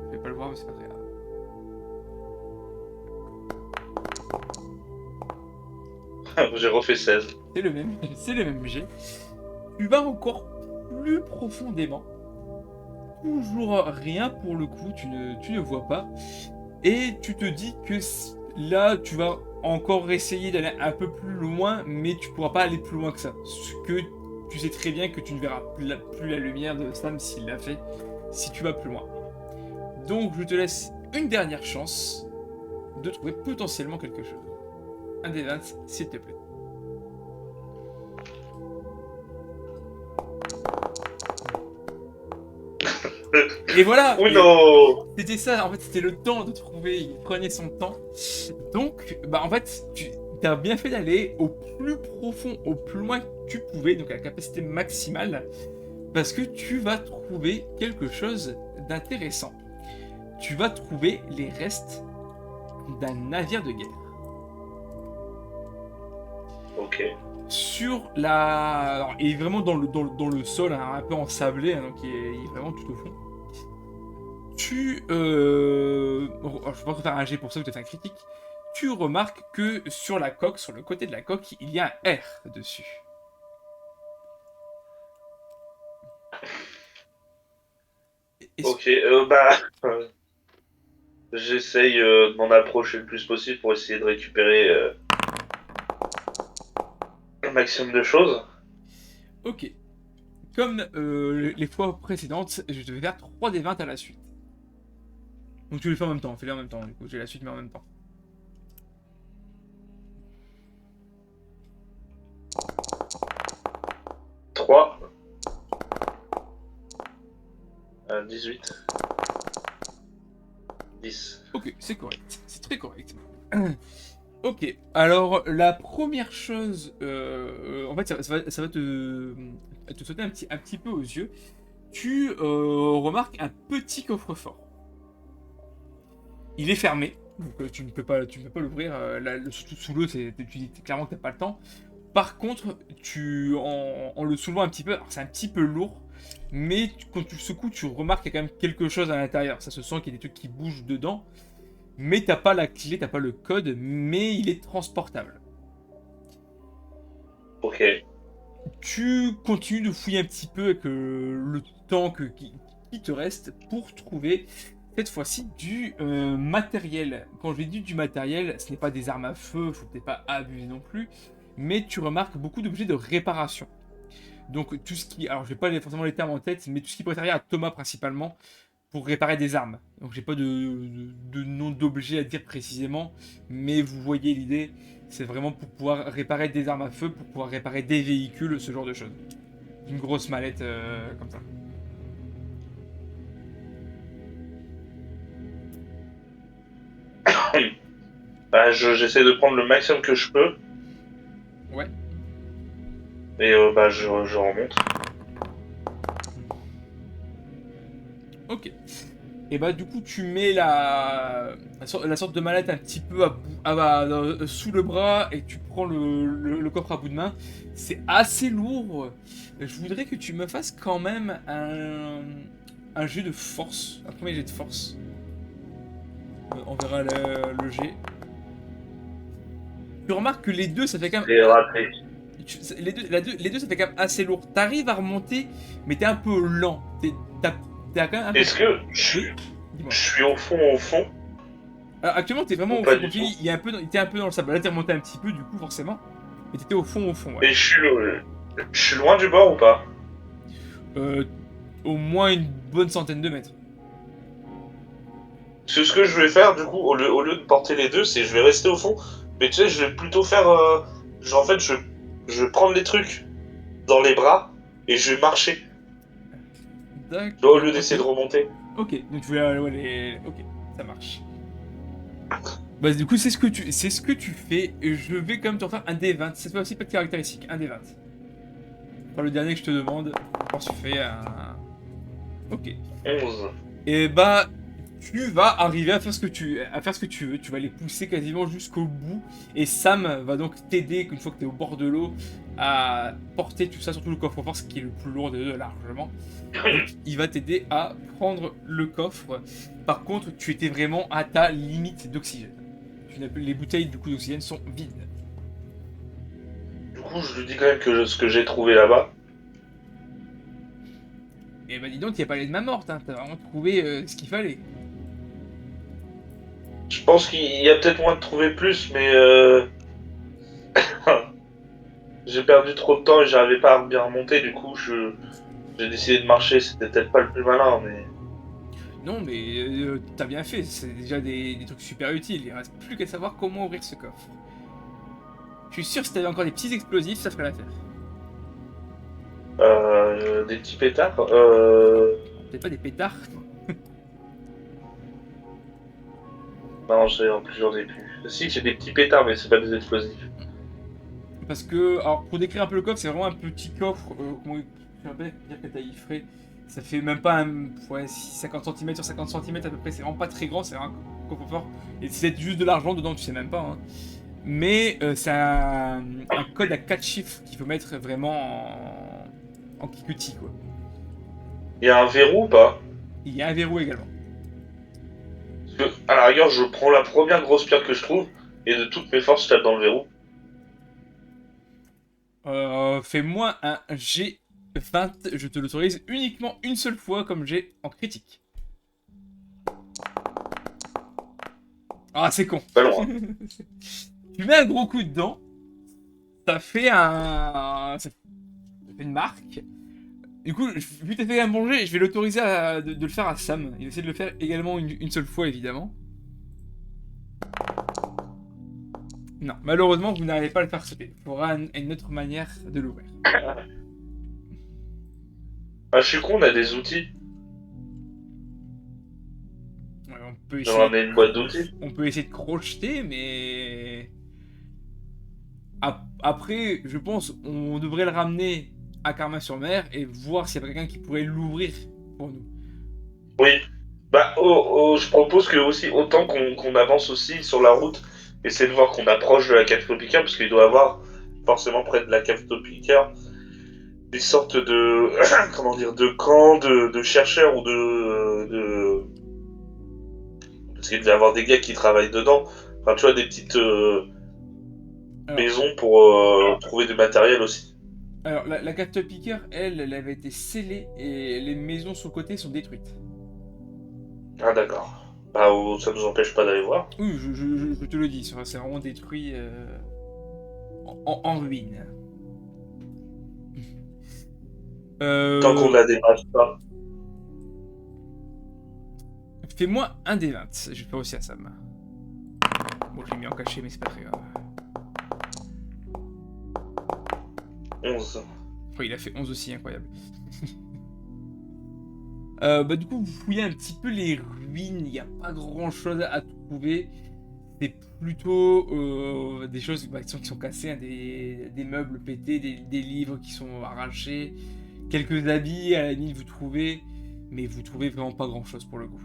Je vais pas le voir, mais c'est pas très grave. J'ai refait 16. C'est le même jet. Tu vas encore plus profondément. Toujours rien pour le coup, tu ne vois pas. Et tu te dis que là, tu vas encore essayer d'aller un peu plus loin, mais tu pourras pas aller plus loin que ça. Ce que tu sais très bien que tu ne verras plus la lumière de Sam s'il l'a fait, si tu vas plus loin. Donc je te laisse une dernière chance de trouver potentiellement quelque chose. Un des 20, s'il te plaît. Et voilà. Oui, non. C'était ça, en fait, c'était le temps de trouver, il prenait son temps. Donc, bah en fait, tu as bien fait d'aller au plus profond, au plus loin que tu pouvais, donc à la capacité maximale, parce que tu vas trouver quelque chose d'intéressant. Tu vas trouver les restes d'un navire de guerre. Ok. Sur la... Alors, il est vraiment dans le sol, hein, un peu ensablé, hein, donc il est vraiment tout au fond. Je vais pas faire un jet pour ça, peut-être un critique. tu remarques que sur la coque, sur le côté de la coque, il y a un R dessus. Ok, j'essaye de m'en approcher le plus possible pour essayer de récupérer un maximum de choses. Ok. Comme les fois précédentes, je devais faire 3 des 20 à la suite. Donc tu les fais en même temps, fais-les en même temps, du coup, j'ai la suite mais en même temps. Trois. 18. 10. Ok, c'est correct, c'est très correct. Ok, alors la première chose, en fait ça va te sauter un petit peu aux yeux. Tu remarques un petit coffre-fort. Il est fermé, donc tu ne peux pas l'ouvrir. Surtout sous l'eau, tu dis clairement que tu n'as pas le temps. Par contre, en le soulevant un petit peu, alors c'est un petit peu lourd, mais quand tu le secoues, tu remarques qu'il y a quand même quelque chose à l'intérieur. Ça se sent qu'il y a des trucs qui bougent dedans, mais t'as pas la clé, t'as pas le code, mais il est transportable. Ok. Tu continues de fouiller un petit peu avec le temps qui te reste pour trouver cette fois-ci du matériel. Quand je dis du matériel, ce n'est pas des armes à feu, faut peut-être pas abuser non plus, mais tu remarques beaucoup d'objets de réparation. Donc tout ce qui, alors je vais pas forcément les termes en tête, mais tout ce qui pourrait servir à Thomas principalement pour réparer des armes. Donc j'ai pas de nom d'objet à dire précisément, mais vous voyez l'idée. C'est vraiment pour pouvoir réparer des armes à feu, pour pouvoir réparer des véhicules, ce genre de choses. Une grosse mallette comme ça. Bah, j'essaie de prendre le maximum que je peux. Ouais. Et je remonte. Ok. Et bah du coup tu mets la sorte de mallette un petit peu sous le bras et tu prends le coffre à bout de main. C'est assez lourd. Je voudrais que tu me fasses quand même un jet de force. Un premier jet de force. On verra le jet. Tu remarques que les deux ça fait quand même... Et raté. Les deux ça fait quand même assez lourd. T'arrives à remonter mais t'es un peu lent. T'as quand même un peu... Est-ce que Oui, dis-moi. je suis au fond? Alors, actuellement, t'es vraiment Ou au pas fond. du Tu tout. dis, t'es un peu dans le sable. Là, t'es remonté un petit peu, du coup, forcément. Mais t'étais au fond, ouais. Et je suis loin du bord ou pas? Euh, Au moins une bonne centaine de mètres. Parce que ce que je vais faire, du coup, au lieu de porter les deux, c'est je vais rester au fond. Mais tu sais, je vais plutôt faire... en fait, je vais prendre les trucs dans les bras et je vais marcher. D'accord. Tu vois, au lieu d'essayer de remonter. Ok, donc tu voulais... ouais, ok, ça marche. Bah, du coup, c'est ce que tu fais. Et je vais quand même te refaire un D20. Cette fois aussi, pas de caractéristique. Un D20. Enfin, le dernier que je te demande. Quand tu fais un... Ok. 11. Et bah, tu vas arriver à faire ce que tu veux. Tu vas les pousser quasiment jusqu'au bout. Et Sam va donc t'aider, une fois que tu es au bord de l'eau, à porter tout ça, surtout le coffre-fort, ce qui est le plus lourd des deux largement. Donc, il va t'aider à prendre le coffre. Par contre, tu étais vraiment à ta limite d'oxygène. Les bouteilles du coup d'oxygène sont vides. Du coup, je lui dis quand même que ce que j'ai trouvé là-bas. Et bah dis donc, tu as parlé de ma morte, hein. T'as vraiment trouvé ce qu'il fallait. Je pense qu'il y a peut-être moyen de trouver plus, mais j'ai perdu trop de temps et j'arrivais pas à bien remonter. Du coup, j'ai décidé de marcher. C'était peut-être pas le plus malin, mais Non, mais t'as bien fait, c'est déjà des trucs super utiles. Il reste plus qu'à savoir comment ouvrir ce coffre. Je suis sûr que si t'avais encore des petits explosifs, ça ferait l'affaire. des petits pétards. Peut-être pas des pétards. Non, en plus j'en ai plus. Si, j'ai des petits pétards, mais c'est pas des explosifs. Parce que, alors pour décrire un peu le coffre, c'est vraiment un petit coffre. Comment je vais dire que taille il ferait. Ça fait même pas ouais, 50 cm sur 50 cm à peu près. C'est vraiment pas très grand, c'est un coffre fort. Et c'est juste de l'argent dedans, tu sais même pas. Hein. Mais c'est un code à 4 chiffres qu'il faut mettre vraiment en cliquetis quoi. Il y a un verrou ou pas? Il y a un verrou également. Parce que, à la rigueur, je prends la première grosse pierre que je trouve et de toutes mes forces, je tape dans le verrou. Fais-moi un G20, je te l'autorise uniquement une seule fois comme G en critique. Ah, c'est con. Pas loin. Tu mets un gros coup dedans, ça fait ça fait une marque. Du coup, vu que t'as fait un bon jet, je vais l'autoriser de le faire à Sam. Il essaie de le faire également une seule fois, évidemment. Non, malheureusement, vous n'arrivez pas à le faire sauter. Il faudra une autre manière de l'ouvrir. Ah, je suis con, on a des outils. Ouais, on peut J'ai essayer, ramené une boîte d'outils. on peut essayer de crocheter, mais... Après, je pense, on devrait le ramener à Carmin-sur-Mer et voir s'il y a quelqu'un qui pourrait l'ouvrir pour nous. Oui. Bah, je propose que aussi, autant qu'on avance aussi sur la route, essayer de voir qu'on approche de la cave Topica, parce qu'il doit y avoir forcément près de la cave Topica des sortes de comment dire, de camps de chercheurs ou parce qu'il doit y avoir des gars qui travaillent dedans. Enfin, tu vois, des petites Alors, maisons pour trouver du matériel aussi. alors la cave Picker, elle avait été scellée et les maisons sur le côté sont détruites. Ah d'accord. Bah, ça nous empêche pas d'aller voir. Oui, je te le dis, c'est vraiment détruit en ruine. Tant qu'on la dépasse pas. Fais-moi un des 20, je vais faire aussi à Sam. Bon, je l'ai mis en cachet, mais c'est pas très grave. 11. Oh, il a fait 11 aussi, incroyable. Du coup, vous fouillez un petit peu les ruines, il n'y a pas grand chose à trouver. C'est plutôt des choses qui sont cassées, hein, des meubles pétés, des livres qui sont arrachés, quelques habits à la limite vous trouvez, mais vous trouvez vraiment pas grand chose pour le coup.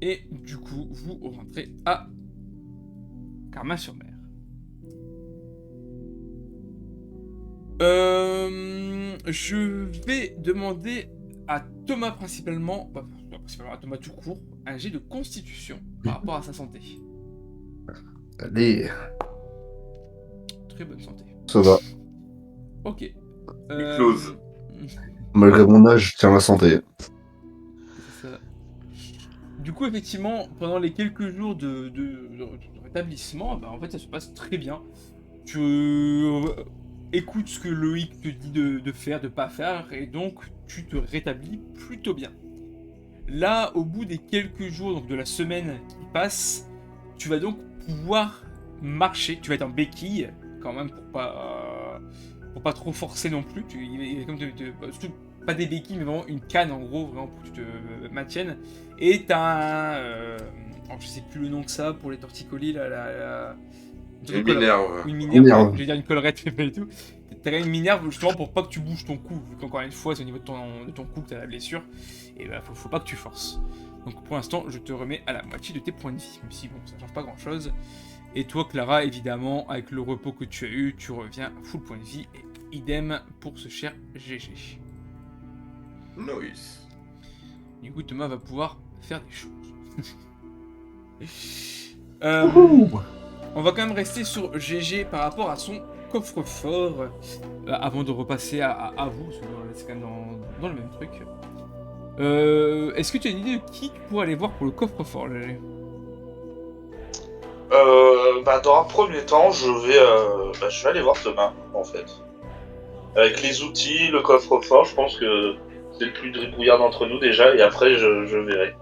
Et du coup, vous rentrez à Carmin-sur-Mer. Je vais demander à Thomas principalement, à Thomas tout court, un jet de constitution par rapport à sa santé. Allez, Très bonne santé. ça va. Ok. Close. Malgré mon âge, je tiens la santé. C'est ça. Du coup, effectivement, pendant les quelques jours de rétablissement, bah, en fait, ça se passe très bien. Tu écoutes ce que Loïc te dit de faire, de pas faire, et donc tu te rétablis plutôt bien. Là, au bout des quelques jours, donc de la semaine qui passe, tu vas donc pouvoir marcher. Tu vas être en béquille, quand même, pour pas trop forcer non plus. Il est comme surtout pas des béquilles, mais vraiment une canne en gros, vraiment pour que tu te maintiennes. Et t'as alors, je sais plus le nom que ça pour les torticolis, Une minerve. une minerve, Minerve. je vais dire une collerette, mais pas du tout. T'as une minerve justement pour pas que tu bouges ton cou, vu qu'encore une fois c'est au niveau de ton cou que t'as la blessure, et bah faut pas que tu forces. Donc pour l'instant je te remets à la moitié de tes points de vie, même si bon ça change pas grand chose. Et toi Clara, évidemment, avec le repos que tu as eu, tu reviens full point de vie, et idem pour ce cher GG. Nice. Du coup Thomas va pouvoir faire des choses. On va quand même rester sur GG par rapport à son coffre-fort avant de repasser à vous, parce que c'est quand même dans le même truc. Est-ce que tu as une idée de qui tu pourrais aller voir pour le coffre-fort, GG? Dans un premier temps, je vais aller voir Thomas, en fait. Avec les outils, le coffre-fort, je pense que c'est le plus débrouillard d'entre nous déjà, et après je verrai.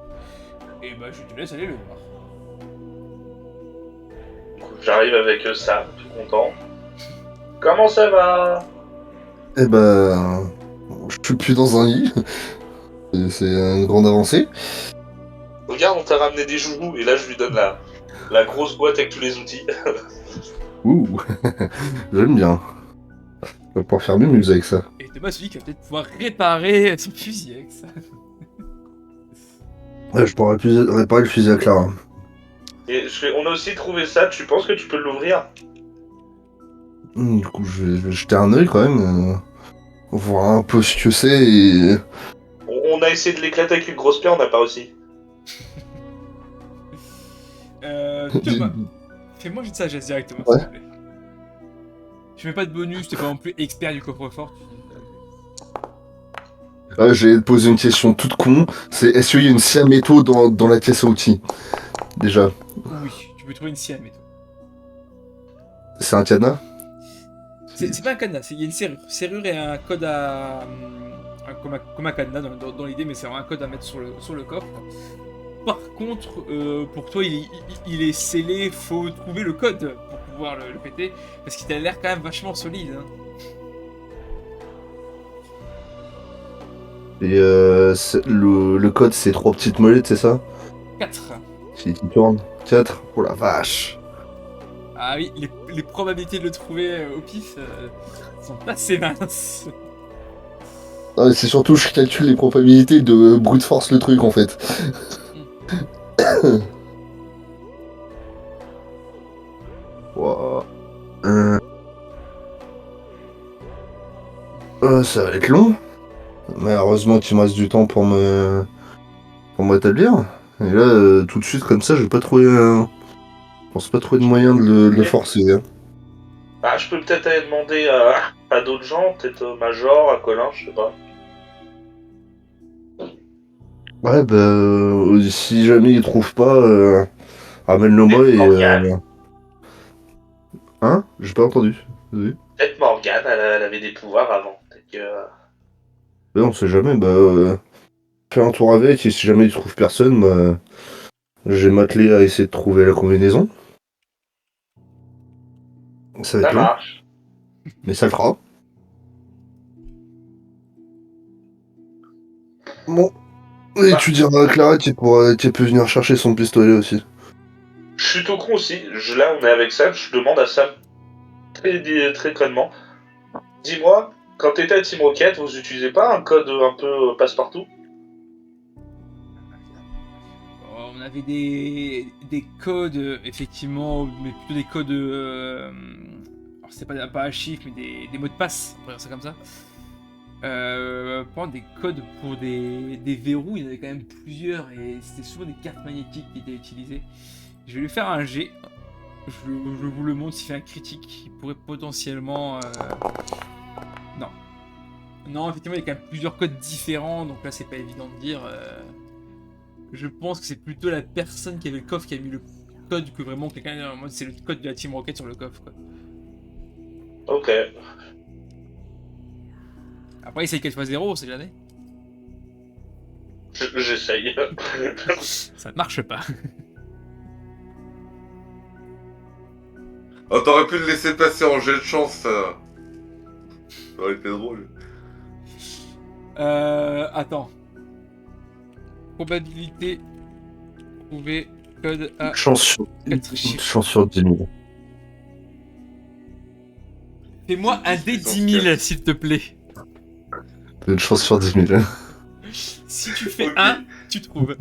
Et bah je te laisse aller le voir. J'arrive avec Sam, tout content. Comment ça va? Eh ben, je suis plus dans un lit. C'est une grande avancée. Regarde, on t'a ramené des joujoux, et là je lui donne la grosse boîte avec tous les outils. Ouh, j'aime bien. Je vais pouvoir faire mieux musique avec ça. Et Thomas se dit qu'il va peut-être pouvoir réparer son fusil avec ça. Ouais, je pourrais réparer le fusil à Clara. Et on a aussi trouvé ça, tu penses que tu peux l'ouvrir? Du coup, je vais jeter un œil quand même. Voir un peu ce que c'est et... On a essayé de l'éclater avec une grosse pierre, on n'a pas réussi. Thomas, fais-moi une sagesse directement, Ouais. s'il te plaît. Je mets pas de bonus, t'es pas non plus expert du coffre-fort. J'allais te poser une question toute con. C'est est-ce qu'il y a une scie à métaux dans la caisse à outils? Déjà. Oui, tu peux trouver une scie à métaux. C'est un cadenas? C'est pas un cadenas, il y a une serrure. Serrure et un code à. Comme un cadenas dans l'idée, mais c'est vraiment un code à mettre sur le coffre. Par contre, pour toi, il est scellé, faut trouver le code pour pouvoir le péter, parce qu'il a l'air quand même vachement solide. Hein. Et le code, c'est 3 petites molettes, c'est ça? 4. Qui tournent? 4? Oh la vache! Ah oui, les probabilités de le trouver au pif sont assez minces. Non, mais c'est surtout, je calcule les probabilités de brute force le truc en fait. Wow. Ça va être long. Mais heureusement qu'il me reste du temps pour m'établir. Et là, tout de suite, comme ça, je pense pas trouver de moyen de le forcer. Hein. Bah, je peux peut-être aller demander à d'autres gens, peut-être Major, à Colin, je sais pas. Ouais, bah, si jamais il trouve pas, ramène-le-moi et. Morgane. Hein? J'ai pas entendu. Oui. Peut-être Morgane, elle avait des pouvoirs avant. Peut-être que... Mais on sait jamais, bah. Fais un tour avec et si jamais il trouve personne, bah. Je vais m'atteler à essayer de trouver la combinaison. Ça va Ça être long, marche. mais ça le fera. Bon. Et tu diras à Clara qu'elle peut venir chercher son pistolet aussi. Je suis tout con aussi. Là, on est avec Sam, je demande à Sam très connement. Dis-moi, quand t'étais à Team Rocket, vous utilisez pas un code un peu passe-partout? On avait des codes, effectivement, mais plutôt des codes. Alors, c'est pas un chiffre, mais des mots de passe, on va dire ça comme ça. Prendre des codes pour des verrous, il y en avait quand même plusieurs et c'était souvent des cartes magnétiques qui étaient utilisées. Je vais lui faire un G. Je vous le montre s'il fait un critique. Il pourrait potentiellement. Non. Non, effectivement, il y a quand même plusieurs codes différents, donc là, c'est pas évident de dire. Je pense que c'est plutôt la personne qui avait le coffre qui a mis le code que vraiment quelqu'un. Moi, c'est le code de la Team Rocket sur le coffre, quoi. Ok. Après, essaye qu'elle fasse 0, on sait jamais. J'essaye. Ça ne marche pas. Oh, t'aurais pu le laisser passer en jet de chance, ça. Ça aurait été drôle. Attends. Probabilité. Trouver code à Chance 4 chiffres. sur 10 000. Fais-moi un dé 10 000, s'il te plaît. Une chance sur 10 000. Si tu fais Ok. 1, tu trouves.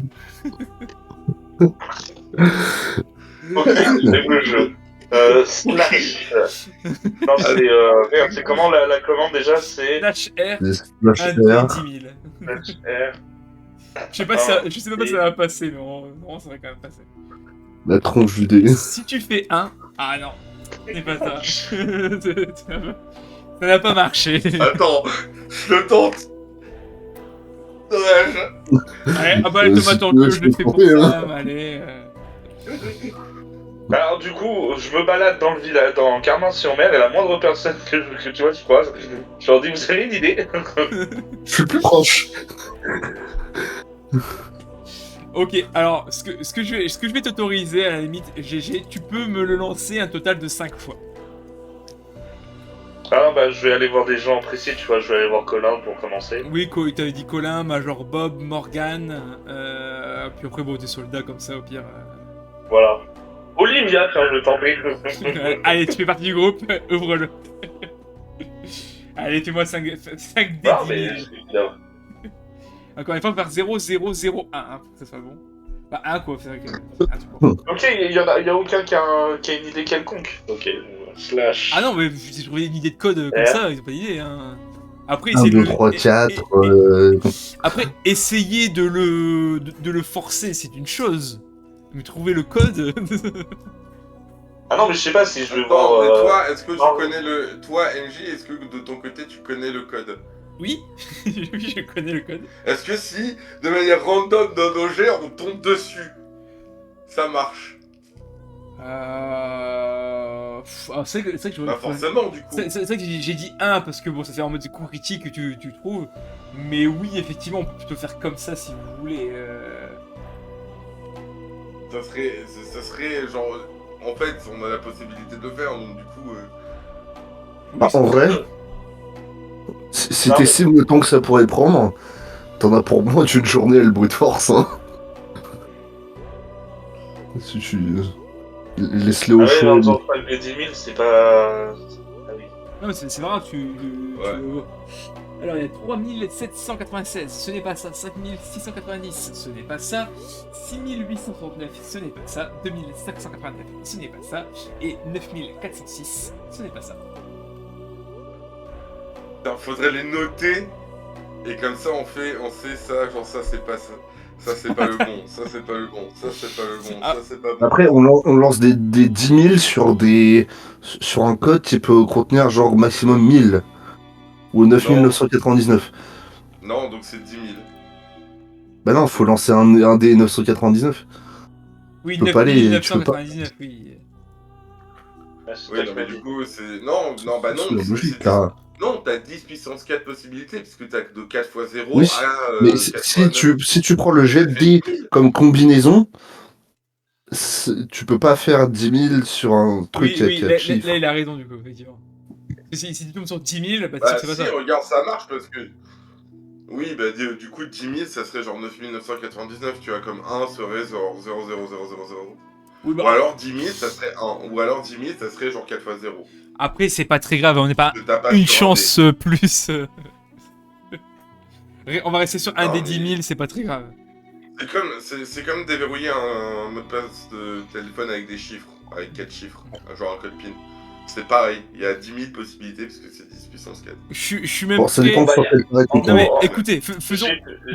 Ok, j'aime le jeu. Slash. Non, merde, c'est comment la commande déjà? C'est Slash R, Slash 1 dé R. 10 000. slash R. Je sais pas si ça, je sais même pas si ça va passer, mais non, ça va quand même passer. La tronche du dé. Si tu fais 1, ah non, c'est pas ça. Ça n'a pas marché. Attends, je le tente. Dommage. Allez, ah bah les Si tomates en tu veux, queue, je je le peux fais pour trouver, ça, mais allez. Alors du coup, je me balade dans le village, dans Carmin-sur-Mer, et la moindre personne que tu vois, je croise, je leur dis, vous avez une idée? Je suis le plus proche. Ok, alors, ce que je vais t'autoriser, à la limite, GG, tu peux me le lancer un total de 5 fois. Ah bah je vais aller voir des gens précis, tu vois, je vais aller voir Colin pour commencer. Oui, t'avais dit Colin, Major Bob, Morgan, puis après, bon, t'es soldat comme ça, au pire. Voilà. Olivia, tiens, je t'en prie. Allez, tu fais partie du groupe, ouvre-le. Allez, fais-moi 5 dés. Ah mais... non. Encore une fois, faire 0, 0, 0, 1, hein, pour que ça soit bon. Bah, 1 quoi, c'est vrai que... un truc bon. Ok, y a aucun qui a une idée quelconque. Ok, slash... Ah non, mais j'ai trouvé une idée de code comme R. ça, ils ont pas d'idée, hein. Après, 1, essayer 2, 3, 4. Après, essayer de le forcer, c'est une chose. Mais trouver le code... Ah non, mais je sais pas si je vais Attends, voir. mais toi, est-ce que tu non. connais le... Toi, NJ, est-ce que de ton côté, tu connais le code? Oui, oui, je connais le code. Est-ce que si, de manière random dans nos jets, on tombe dessus, ça marche? C'est vrai que je... Pas forcément, du coup. C'est vrai que j'ai dit 1 parce que bon, ça fait en mode coup critique que tu trouves. Mais oui, effectivement, on peut plutôt faire comme ça si vous voulez. Ça serait genre... En fait, on a la possibilité de le faire, donc du coup... Oui, En vrai, si Non, mais- t'estimes le temps que ça pourrait prendre, t'en as pour moins d'une journée à le brute force. Hein. Si tu... Laisse-le au Ah ouais, chaud. en faisant pas le 10 000, c'est pas. Ah oui. non, mais c'est vrai, Ouais. Alors, il y a 3796, ce n'est pas ça. 5690, ce n'est pas ça. 6839, ce n'est pas ça. 2589, ce n'est pas ça. Et 9406, ce n'est pas ça. Putain, faudrait les noter, et comme ça on sait ça, genre ça c'est pas ça. Ça c'est pas le bon, ça c'est pas le bon, ça c'est pas le bon, ça c'est pas bon. Après, on lance des 10 000 sur un code qui peut contenir genre maximum 1000 ou 9999. Non, donc c'est 10 000. Bah non, faut lancer un des 999. Oui, Tu peux pas aller- tu peux pas- 9999, oui. Ah, c'est Oui, toi non, qui mais m'as du dit. coup c'est... Non, bah non, C'est mais logique, c'est là. Non, t'as 10 puissance 4 possibilités, puisque t'as de 4 fois 0 Oui, à... Mais 4 si fois 9. si tu prends le jet de dés comme combinaison, tu peux pas faire 10 000 sur un truc Oui, qui a là, 4 chiffres. là, il a raison, du coup, effectivement. Parce que si tu tombes sur 10 000, bah, Bah c'est pas si, ça. regarde, ça marche, parce que... Oui, bah du coup 10 000, ça serait genre 9999, tu vois, comme 1 serait genre 0,00000. Oui, bah, Ou alors 10 000, ça serait 1. Ou alors 10 000, ça serait genre 4 fois 0. après, c'est pas très grave, on n'est pas Ne tape pas une sur un chance plus. On va rester sur un Non, des mais- 10 000, c'est pas très grave. C'est comme déverrouiller un mot de passe de téléphone avec des chiffres, avec 4 chiffres, genre un code PIN. C'est pareil, il y a 10 000 possibilités parce que c'est 10 puissance 4. Je suis même Bon, ça prêt- dépend Bah, sur y a- quel tarif on en Non tombe. mais gros, écoutez, faisons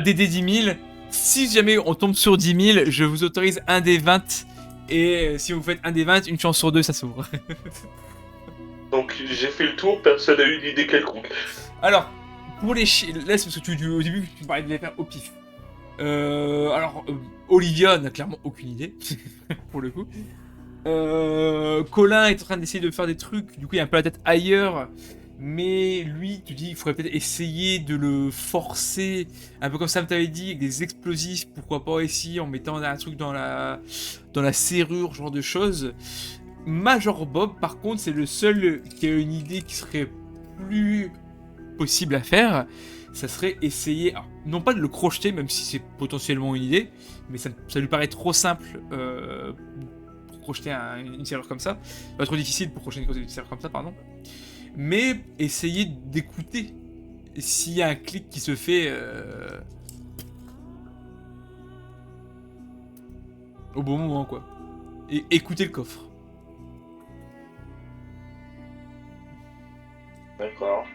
des 10 000. Si jamais on tombe sur 10 000, je vous autorise un des 20. Et si vous faites un des 20, une chance sur deux, ça s'ouvre. Donc j'ai fait le tour, personne n'a eu une idée quelconque. Alors, pour les chiffres, laisse parce que au début tu parlais de les faire au pif. Olivia n'a clairement aucune idée, pour le coup. Colin est en train d'essayer de faire des trucs, du coup il a un peu la tête ailleurs. Mais lui, tu dis, il faudrait peut-être essayer de le forcer, un peu comme Sam t'avait dit, avec des explosifs, pourquoi pas ici, en mettant un truc dans la serrure, ce genre de choses. Major Bob, par contre, c'est le seul qui a une idée qui serait plus possible à faire. Ça serait essayer, alors, non pas de le crocheter, même si c'est potentiellement une idée, mais ça lui paraît trop simple pour crocheter une serrure comme ça. Pas trop difficile pour crocheter une serrure comme ça, pardon. Mais essayer d'écouter s'il y a un clic qui se fait au bon moment, quoi. Et écouter le coffre. D'accord.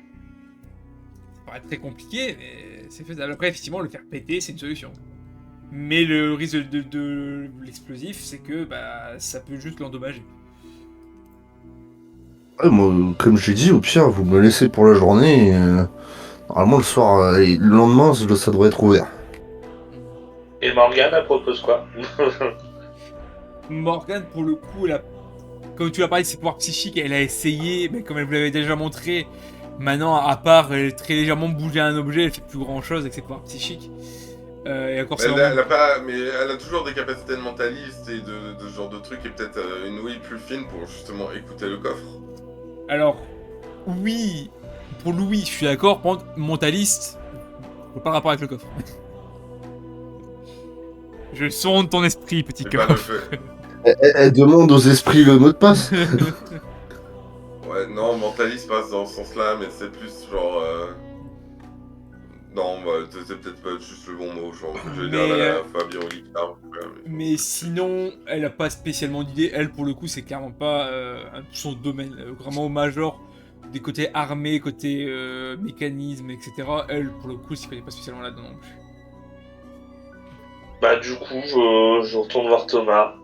Ça paraît très compliqué, mais c'est faisable. Après, effectivement, le faire péter, c'est une solution. Mais le risque de l'explosif, c'est que bah, ça peut juste l'endommager. Ouais, moi, comme j'ai dit, au pire, vous me laissez pour la journée. Et, normalement, le soir, et le lendemain, ça devrait être ouvert. Et Morgane, elle propose quoi? Morgane, pour le coup, comme tu l'as parlé de ses pouvoirs psychiques, elle a essayé, mais comme elle vous l'avait déjà montré, maintenant, à part très légèrement bouger un objet, elle fait plus grand chose avec ses pouvoirs psychiques. Et encore, c'est vraiment- Mais elle a toujours des capacités de mentaliste et de ce genre de trucs, et peut-être une ouïe plus fine pour justement écouter le coffre. Alors, oui, pour Louis, je suis d'accord. Par contre, mentaliste, pas rapport avec le coffre. Je sonde ton esprit, petit Mais pas le coffre. fait. Elle demande aux esprits le mot de passe. Ouais, non, mentaliste passe dans ce sens-là, mais c'est plus genre... Non, bah, c'est peut-être pas juste le bon mot, genre, je vais Mais, dire la Fabien Olicard. Mais sinon, elle a pas spécialement d'idée. Elle, pour le coup, c'est clairement pas son domaine. Vraiment au major, des côtés armés, côté mécanisme, etc., elle, pour le coup, s'y connaît pas spécialement là-dedans non plus. Bah du coup, je retourne voir Thomas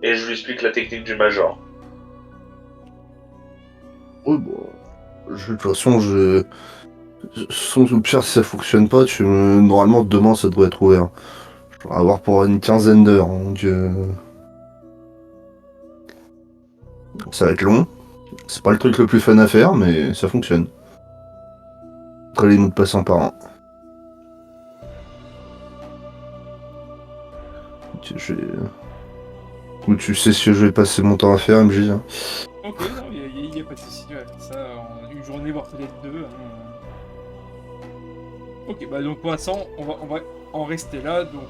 et je lui explique la technique du Major. Oui, bon. De toute façon, au pire, si ça fonctionne pas, normalement, demain, ça devrait être ouvert. Je vais avoir pour une quinzaine d'heures, hein, donc ça va être long. C'est pas le truc le plus fun à faire, mais ça fonctionne. Après les mots de passe un par un. Ou tu sais ce que je vais passer mon temps à faire, MJ. Hein. Ok, non, il y a pas de souci, ouais, ça en une journée, voire peut-être deux. Hein. Ok, bah donc pour l'instant, on va en rester là. Donc,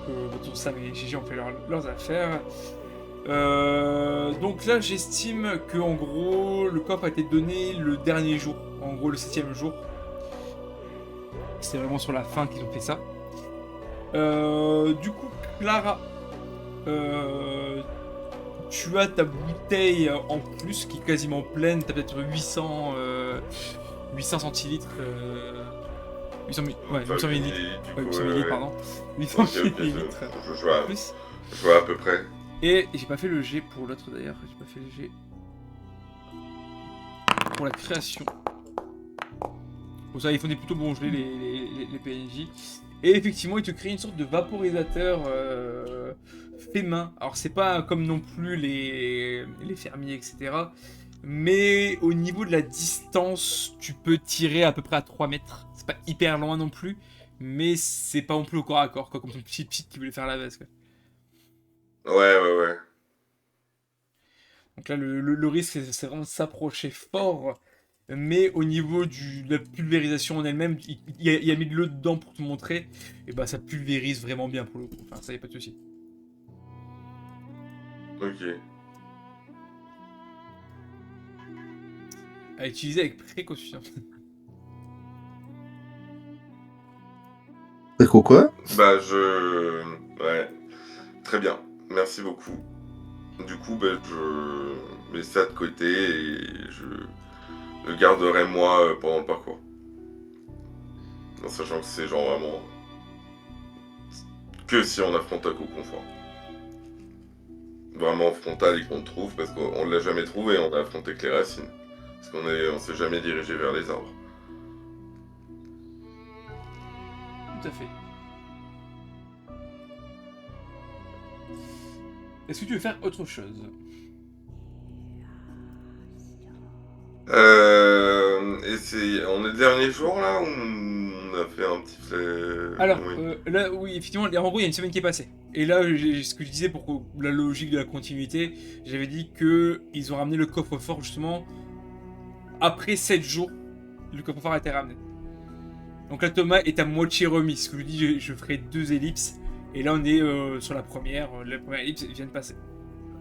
Sam et Gigi ont fait leurs affaires. Donc là, j'estime que en gros, le coffre a été donné le dernier jour, en gros le 7e jour. C'est vraiment sur la fin qu'ils ont fait ça. Du coup, Clara, tu as ta bouteille en plus qui est quasiment pleine. T'as peut-être 800 centilitres. 800 millilitres. Ouais, 800 millilitres, pardon. 800 millilitres. Je vois à peu près. Et j'ai pas fait le G pour l'autre d'ailleurs. J'ai pas fait le G pour la création. Pour ça, ils font des plutôt bons gelés, les PNJ. Et effectivement, ils te créent une sorte de vaporisateur fait main. Alors, c'est pas comme non plus les fermiers, etc. Mais au niveau de la distance, tu peux tirer à peu près à 3 mètres. C'est pas hyper loin non plus. Mais c'est pas non plus au corps à corps, quoi, comme ton petit qui voulait faire la veste, quoi. Ouais. Donc là, le risque, c'est vraiment de s'approcher fort. Mais au niveau de la pulvérisation en elle-même, il a mis de l'eau dedans pour te montrer. Et bah, ça pulvérise vraiment bien pour le coup. Enfin, ça y a pas de souci. Ok. À utiliser avec précaution. C'est quoi? Bah, ouais. Très bien. Merci beaucoup. Du coup, bah, je mets ça de côté et je le garderai moi pendant le parcours. En sachant que c'est genre vraiment que si on affronte un coup confort. Vraiment frontal et qu'on le trouve parce qu'on l'a jamais trouvé, on a affronté que les racines. Parce on s'est jamais dirigé vers les arbres. Tout à fait. Est-ce que tu veux faire autre chose? On est le dernier jour là ou on a fait un petit Alors, oui. là, oui, effectivement, en gros, il y a une semaine qui est passée. Et là, ce que je disais pour la logique de la continuité, j'avais dit que ils ont ramené le coffre-fort justement après 7 jours. Le coffre-fort a été ramené. Donc là, Thomas est à moitié remis. Ce que je dis, je ferai 2 ellipses. Et là, on est sur la première. La première ellipse vient de passer.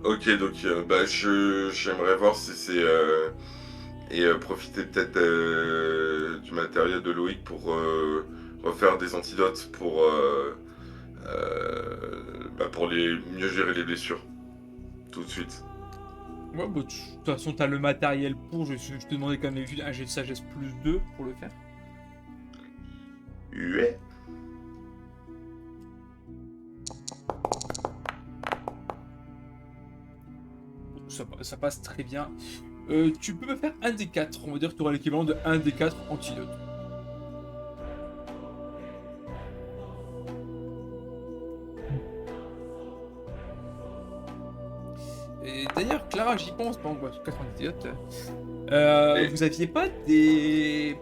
Ok, donc bah, j'aimerais voir si c'est... et profiter peut-être du matériel de Loïc pour refaire des antidotes pour mieux gérer les blessures. Tout de suite. Ouais, bah, de toute façon, t'as le matériel pour. Je te demandais quand même un jet de sagesse plus 2 pour le faire. Ouais. Ça passe très bien. Tu peux me faire un des 4. On va dire que tu auras l'équivalent de 1 des 4 antidotes. Et d'ailleurs, Clara, j'y pense, par exemple, 4 antidotes. Vous aviez pas des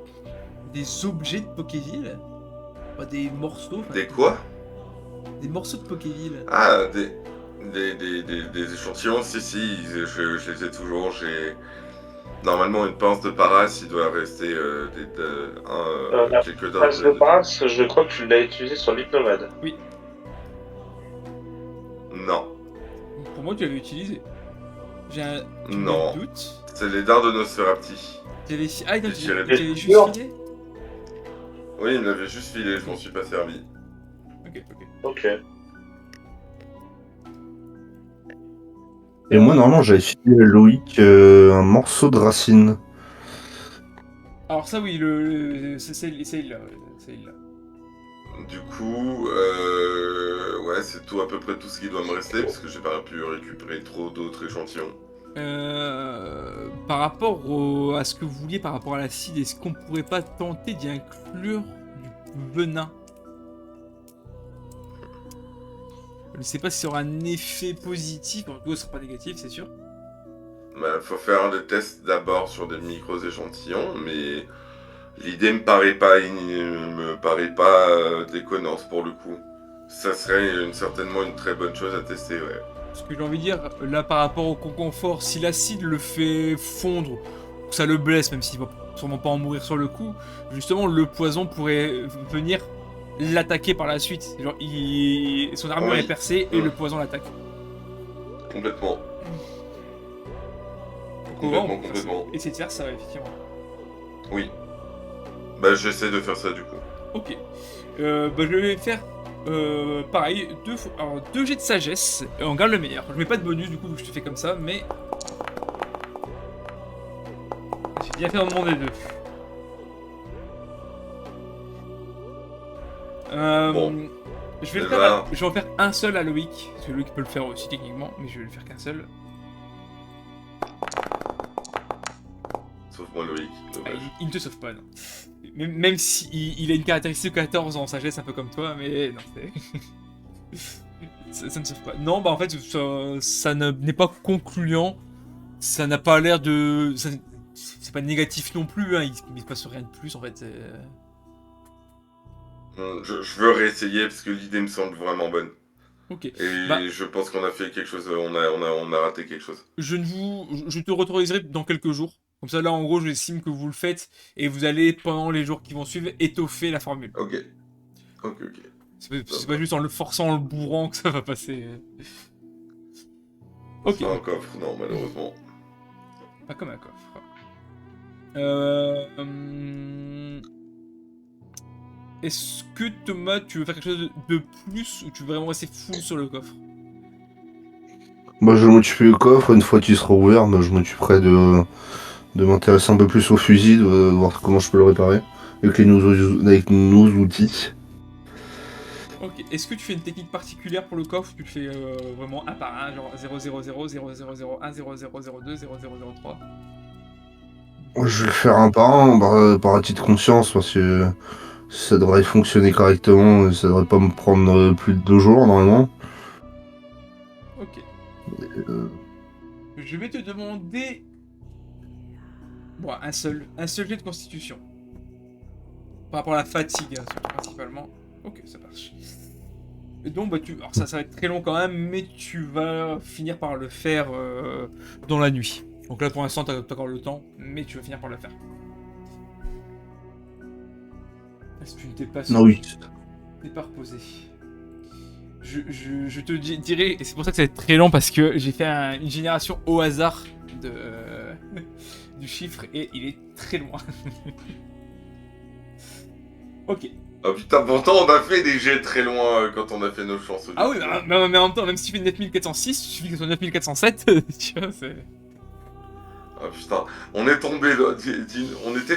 objets de Pokéville? Pas des morceaux? Des quoi? Des morceaux de Pokéville. Ah, des échantillons, si, je les ai toujours. J'ai normalement une pince de paras, il doit rester quelques La pince de paras, je crois que tu l'as utilisé sur l'hypnomade. Oui. Non. Pour moi, tu l'avais utilisé. J'ai un doute. C'est les dards de Nosferapti. Ah, il t'avait juste sûr. filé. Oui, il me l'avait juste filé, je m'en suis pas servi. Ok. Et moi, normalement, j'avais filé à Loïc un morceau de racine. Alors ça oui, c'est là. C'est là. Du coup, ouais, c'est tout à peu près tout ce qui doit me rester, parce que j'ai pas pu récupérer trop d'autres échantillons. Par rapport à ce que vous vouliez par rapport à l'acide, est-ce qu'on pourrait pas tenter d'y inclure du venin? Je ne sais pas si ça aura un effet positif, en tout cas ce sera pas négatif, c'est sûr. Bah, faut faire le test d'abord sur des micros échantillons, mais l'idée me paraît pas déconnante pour le coup. Ça serait certainement une très bonne chose à tester, ouais. Ce que j'ai envie de dire, là par rapport au confort, si l'acide le fait fondre, ça le blesse, même s'il va sûrement pas en mourir sur le coup, justement le poison pourrait venir l'attaquer par la suite. Genre, son armure Oui. est percée et Mm. le poison l'attaque. Complètement. Complètement. Essayer de faire ça, effectivement. Oui. Bah, j'essaie de faire ça du coup. Ok. Bah, je vais faire pareil, deux jets de sagesse, et on garde le meilleur. Je mets pas de bonus du coup, vu que je te fais comme ça, mais. J'ai bien fait d'en demander deux. Bon. Je vais, Ça va. je vais en faire un seul à Loïc, parce que Loïc peut le faire aussi techniquement, mais je vais le faire qu'un seul. Sauf moi, Loïc. Ah, Dommage. il ne te sauve pas, non. Même si il a une caractéristique 14 en sagesse, un peu comme toi, mais non, ça ne sauve pas. Non, bah en fait, ça n'est pas concluant. Ça n'a pas l'air de. C'est pas négatif non plus, hein. Il se passe rien de plus en fait. Je veux réessayer parce que l'idée me semble vraiment bonne. Ok. Et Bah, je pense qu'on a fait quelque chose, on a raté quelque chose. je te autoriserai dans quelques jours. Comme ça, là, en gros, j'estime que vous le faites et vous allez, pendant les jours qui vont suivre, étoffer la formule. Ok. C'est pas juste en le forçant, en le bourrant que ça va passer. Ok. Pas un coffre, non, malheureusement. Pas comme un coffre. Est-ce que Thomas, tu veux faire quelque chose de plus ou tu veux vraiment rester full sur le coffre? Bah, je vais m'occuper du coffre, une fois qu'il sera ouvert, bah, je m'occuperai de m'intéresser un peu plus au fusil, de voir comment je peux le réparer, avec avec nos outils. Ok, est-ce que tu fais une technique particulière pour le coffre ou tu le fais vraiment un par un, genre 000, 0001, 0002, 0003? Je vais le faire un par un, par acquis de conscience, parce que ça devrait fonctionner correctement, et ça devrait pas me prendre plus de 2 jours, normalement. Ok. Euh, Je vais te demander... Bon, un seul jet de constitution. Par rapport à la fatigue, hein, surtout principalement. Ok, ça marche. Et donc, bah, alors ça va être très long quand même, mais tu vas finir par le faire dans la nuit. Donc là, pour l'instant, t'as encore le temps, mais tu vas finir par le faire. Est-ce que tu ne t'es pas Non, oui. T'es pas reposé. Je te dirai, et c'est pour ça que ça va être très long, parce que j'ai fait une génération au hasard du chiffre, et il est très loin. Ok. Oh putain, pourtant on a fait des jets très loin quand on a fait nos chances. Ah oui, mais en même temps, même si tu fais 9406, il suffit que ce soit 9407, tu vois, c'est... Ah putain, on était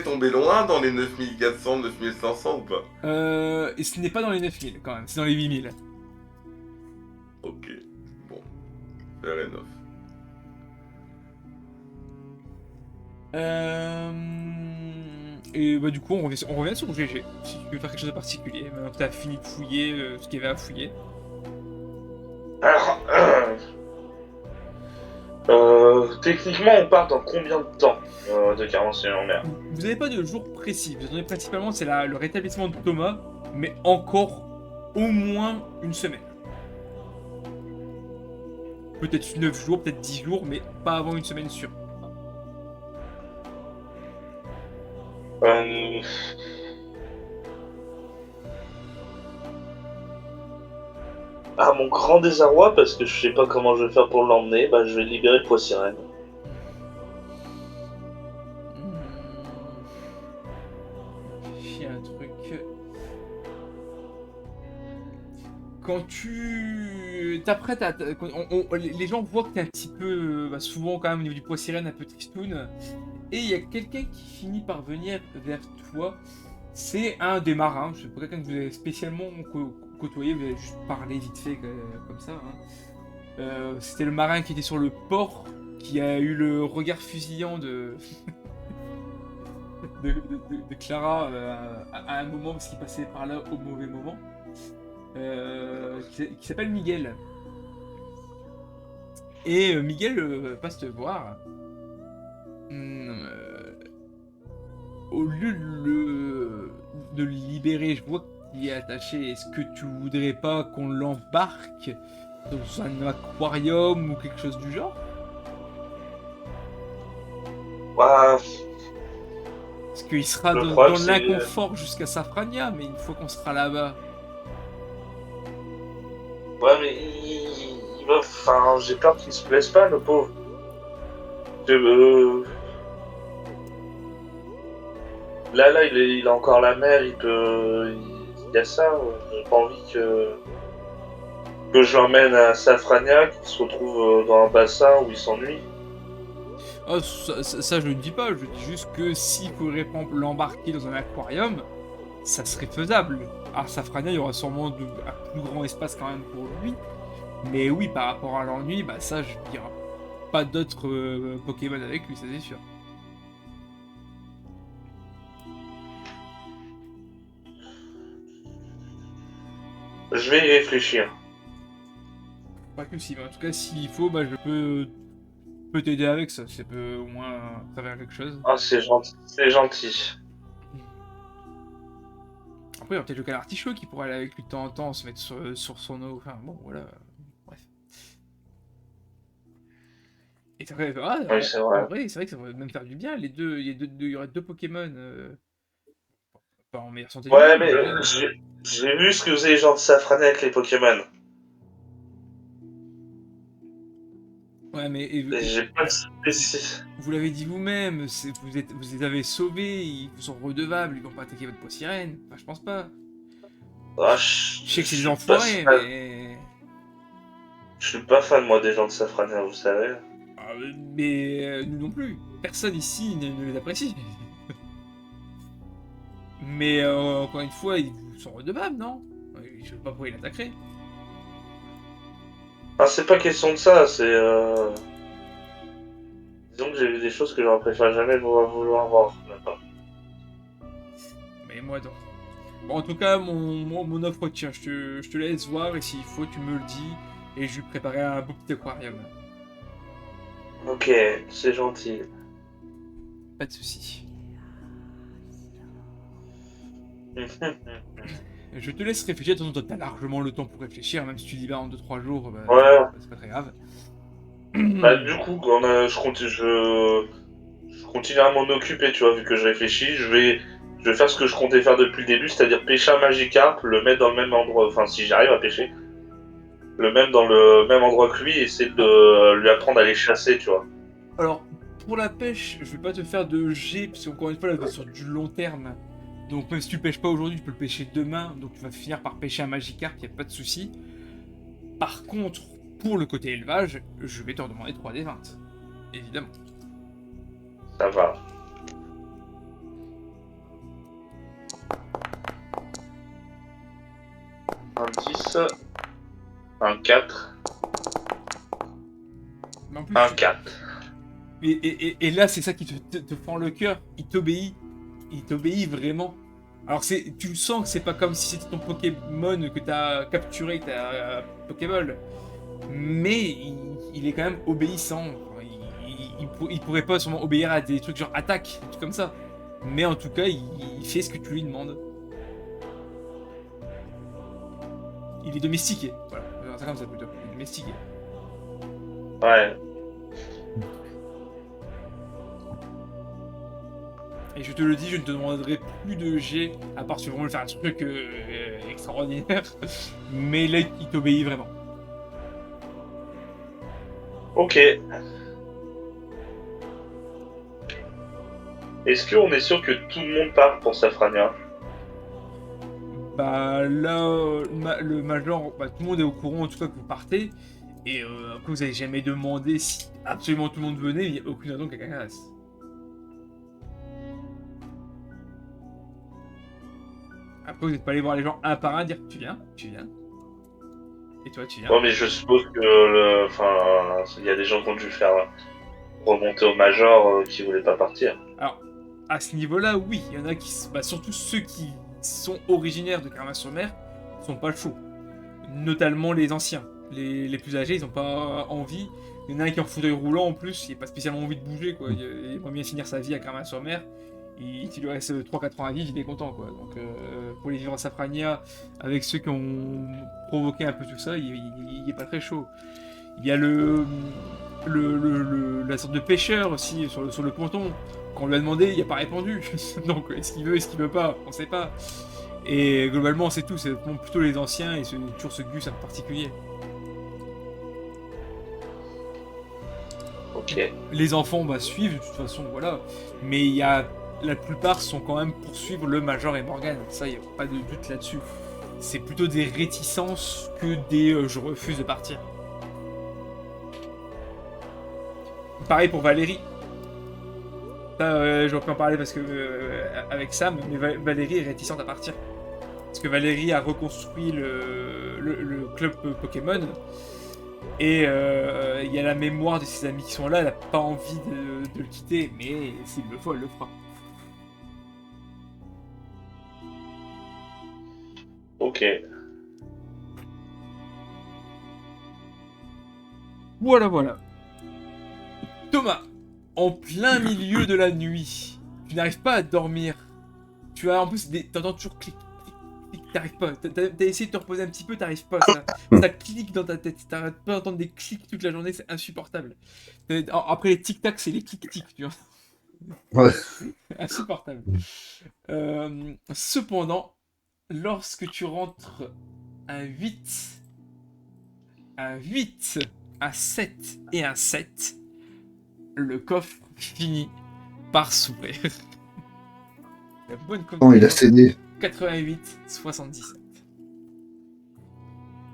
tombé loin dans les 9400, 9500 ou pas? Et ce n'est pas dans les 9000 quand même, c'est dans les 8000. Ok, bon, fair enough. Et bah du coup, on revient sur GG, si tu veux faire quelque chose de particulier, maintenant que t'as fini de fouiller ce qu'il y avait à fouiller. Alors, techniquement, on part dans combien de temps de carence en mer? Vous n'avez pas de jour précis, vous attendez principalement c'est le rétablissement de Thomas, mais encore au moins une semaine. Peut-être 9 jours, peut-être 10 jours, mais pas avant une semaine sûre. À mon grand désarroi, parce que je sais pas comment je vais faire pour l'emmener, bah je vais libérer le poids sirène. J'ai un truc. Quand tu t'apprêtes à... les gens voient que t'es un petit peu... souvent quand même au niveau du poids sirène un peu tristoun. et il y a quelqu'un qui finit par venir vers toi. C'est un des marins, c'est pas quelqu'un que vous avez spécialement côtoyé, vous avez juste parlé vite fait comme ça. Hein. C'était le marin qui était sur le port, qui a eu le regard fusillant de Clara à un moment parce qu'il passait par là au mauvais moment. Qui s'appelle Miguel. Et Miguel passe te voir. Au lieu de le libérer, je vois qu'il est attaché. Est-ce que tu voudrais pas qu'on l'embarque dans un aquarium ou quelque chose du genre? Bah, Parce qu'il sera Le dans problème, c'est- l'inconfort jusqu'à Safrania, mais une fois qu'on sera là-bas. ouais, mais il va. Enfin, j'ai peur qu'il se blesse pas, le pauvre. Je- Là, il a encore la mer, il peut. Il y a ça. J'ai pas envie que je l'emmène à Safrania, qu'il se retrouve dans un bassin où il s'ennuie. Ah, ça, je ne dis pas, je dis juste que s'il faudrait par exemple, l'embarquer dans un aquarium, ça serait faisable. À Safrania, il y aura sûrement un plus grand espace quand même pour lui. Mais oui, par rapport à l'ennui, bah ça, je dirais pas d'autres Pokémon avec lui, ça c'est sûr. Je vais y réfléchir. Pas que si, mais en tout cas, s'il faut, bah je peux t'aider avec ça. Ça peut au moins faire quelque chose. Ah, c'est gentil. C'est gentil. Après, il y a peut-être le canard artichaut qui pourrait aller avec lui de temps en temps, se mettre sur son eau. Enfin, bon, voilà. Bref. Et c'est vrai, Oui, c'est en vrai. vrai, c'est vrai que ça pourrait même faire du bien. Les deux, il y aurait deux Pokémon pas en meilleure santé du Ouais, monde. mais Mais j'ai vu ce que faisaient les gens de Safrania avec les Pokémon. ouais, mais Et j'ai pas de vous l'avez dit vous-même, vous les avez sauvés, ils vous sont redevables, ils vont pas attaquer votre poids sirène. Enfin, je pense pas. Ah, Je sais que c'est des suis pas enfoirés, fan. mais. Je suis pas fan, moi, des gens de Safrania, vous savez. Ah, mais nous non plus. Personne ici ne les apprécie. Mais encore une fois, ils vous sont redevables, non? Je sais pas pourquoi ils l'attaqueraient. Ah, c'est pas question de ça, c'est. Disons que j'ai vu des choses que j'aurais préféré jamais vouloir voir. Maintenant. Mais moi, non. Bon, en tout cas, mon offre tient. Je te laisse voir et s'il faut, tu me le dis. Et je lui préparer un beau petit aquarium. Ok, c'est gentil. Pas de soucis. Je te laisse réfléchir. De toute façon, toi, t'as largement le temps pour réfléchir. Même si tu dis là en 2-3 jours, bah, Ouais. c'est pas très grave. Bah, du coup, je continue à m'en occuper, tu vois, vu que je réfléchis. Je vais faire ce que je comptais faire depuis le début, c'est-à-dire pêcher un Magikarp, le mettre dans le même endroit, enfin, si j'arrive à pêcher, le mettre dans le même endroit que lui et essayer de lui apprendre à les chasser, tu vois. Alors, pour la pêche, je vais pas te faire de G, parce qu'encore une fois, là, on est sur du long terme. Donc, même si tu pêches pas aujourd'hui, tu peux le pêcher demain. Donc, tu vas finir par pêcher un Magikarp, y a pas de souci. Par contre, pour le côté élevage, je vais te redemander 3D20. Évidemment. Ça va. Un 10, un 4, Mais en plus, un 4. et là, c'est ça qui te fend le cœur. Il t'obéit. Il t'obéit vraiment. Alors, tu le sens que c'est pas comme si c'était ton Pokémon que t'as capturé, que t'as Pokéball. Mais il est quand même obéissant. Enfin, il pourrait pas sûrement obéir à des trucs genre attaque, des trucs comme ça. Mais en tout cas, il fait ce que tu lui demandes. Il est domestiqué. Voilà, on va dire ça comme ça plutôt. Il est domestiqué. Ouais. Et je te le dis, je ne te demanderai plus de G, à part si tu veux vraiment faire un truc extraordinaire. Mais là, il t'obéit vraiment. Ok. Est-ce qu'on est sûr que tout le monde part pour Safrania? Bah là, le Major, bah, tout le monde est au courant en tout cas que vous partez. Et après, vous avez jamais demandé si absolument tout le monde venait, il n'y a aucune raison qu'à casse. Après, vous n'êtes pas allé voir les gens un par un dire tu viens. Et toi, tu viens. Ouais, mais je suppose que il y a des gens qui ont dû faire remonter au Major qui voulaient pas partir. Alors, à ce niveau-là, oui, il y en a qui, surtout ceux qui sont originaires de Carmin-sur-Mer, sont pas chauds. Notamment les anciens. Les plus âgés, ils ont pas envie. Il y en a un qui est en fauteuil roulant en plus, il n'a pas spécialement envie de bouger, quoi. Il aimerait bien finir sa vie à Carmin-sur-Mer. Et s'il lui reste 3-4 ans à vivre, il est content, quoi. Donc, pour les vivre à Safrania, avec ceux qui ont provoqué un peu tout ça, il est pas très chaud. Il y a la sorte de pêcheur aussi sur le ponton. Quand on lui a demandé, il n'a pas répondu. Donc, est-ce qu'il veut pas, on sait pas. Et globalement, c'est tout. C'est plutôt les anciens et toujours ce Gus en particulier. Ok. Les enfants suivent de toute façon, voilà. Mais la plupart sont quand même pour suivre le Major et Morgan. Ça, il n'y a pas de doute là-dessus. C'est plutôt des réticences que des je refuse de partir. Pareil pour Valérie. Ça, j'aurais pu en parler parce que avec Sam, mais Valérie est réticente à partir. Parce que Valérie a reconstruit le club Pokémon. Et il y a la mémoire de ses amis qui sont là, elle n'a pas envie de le quitter, mais s'il le faut, elle le fera. Ok. Voilà. Thomas, en plein milieu de la nuit, tu n'arrives pas à dormir. Tu as en plus t'entends toujours clic, t'arrives pas. T'as essayé de te reposer un petit peu, t'arrives pas. Ça clique dans ta tête. T'arrêtes pas d'entendre des clics toute la journée, c'est insupportable. Après les tic-tac, c'est les clic-tic, tu vois. Ouais. Insupportable. Cependant, lorsque tu rentres un 8, un 7 et un 7, le coffre finit par s'ouvrir. La bonne Non, il a cédé. 88-77.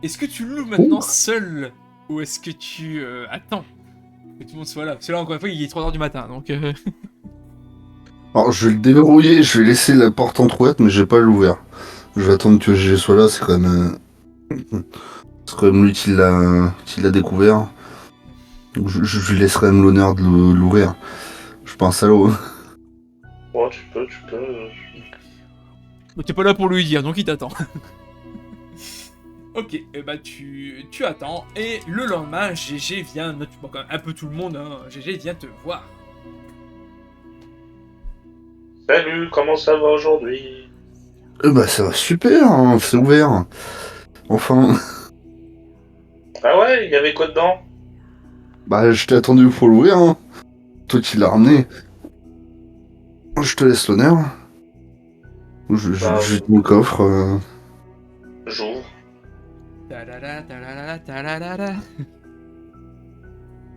Est-ce que tu loues maintenant seul ou est-ce que tu attends que tout le monde soit là? Parce que là, encore une fois, il est 3h du matin, donc... Alors, je vais le déverrouiller, je vais laisser la porte entrouverte, mais je vais pas l'ouvrir. Je vais attendre que GG soit là, c'est quand même lui qui l'a découvert. Donc, je lui laisserai même l'honneur de l'ouvrir. Je suis pas un salaud. Bon, tu peux. T'es pas là pour lui dire, donc il t'attend. Ok, et tu attends, et le lendemain, GG vient, quand même un peu tout le monde, hein, GG vient te voir. Salut, comment ça va aujourd'hui? Ça va super, hein, c'est ouvert. Enfin. Ah ouais, il y avait quoi dedans? Je t'ai attendu pour l'ouvrir, hein. Toi qui l'as ramené. Je te laisse l'honneur. Je mon coffre. J'ouvre.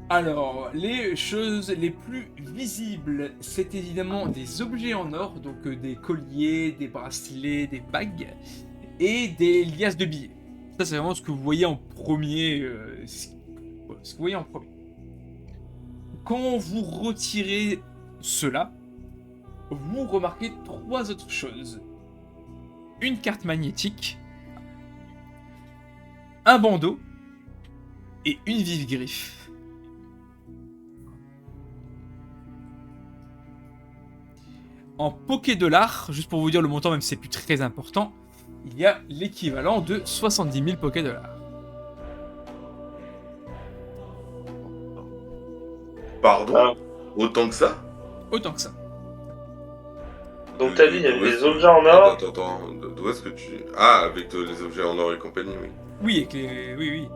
Alors, les choses les plus visibles, c'est évidemment des objets en or, donc des colliers, des bracelets, des bagues, et des liasses de billets. Ça, c'est vraiment ce que vous voyez en premier. Ce que vous voyez en premier. Quand vous retirez cela, vous remarquez 3 autres choses. Une carte magnétique, un bandeau et une vive griffe. En Pokédollars, juste pour vous dire le montant, même si c'est plus très important, il y a l'équivalent de 70 000 Pokédollars. Pardon? Autant que ça? Autant que ça. Donc t'as dit, il y avait des objets en or. Attends, d'où est-ce que tu... Ah, avec les objets en or et compagnie, oui. Oui, avec les... Oui.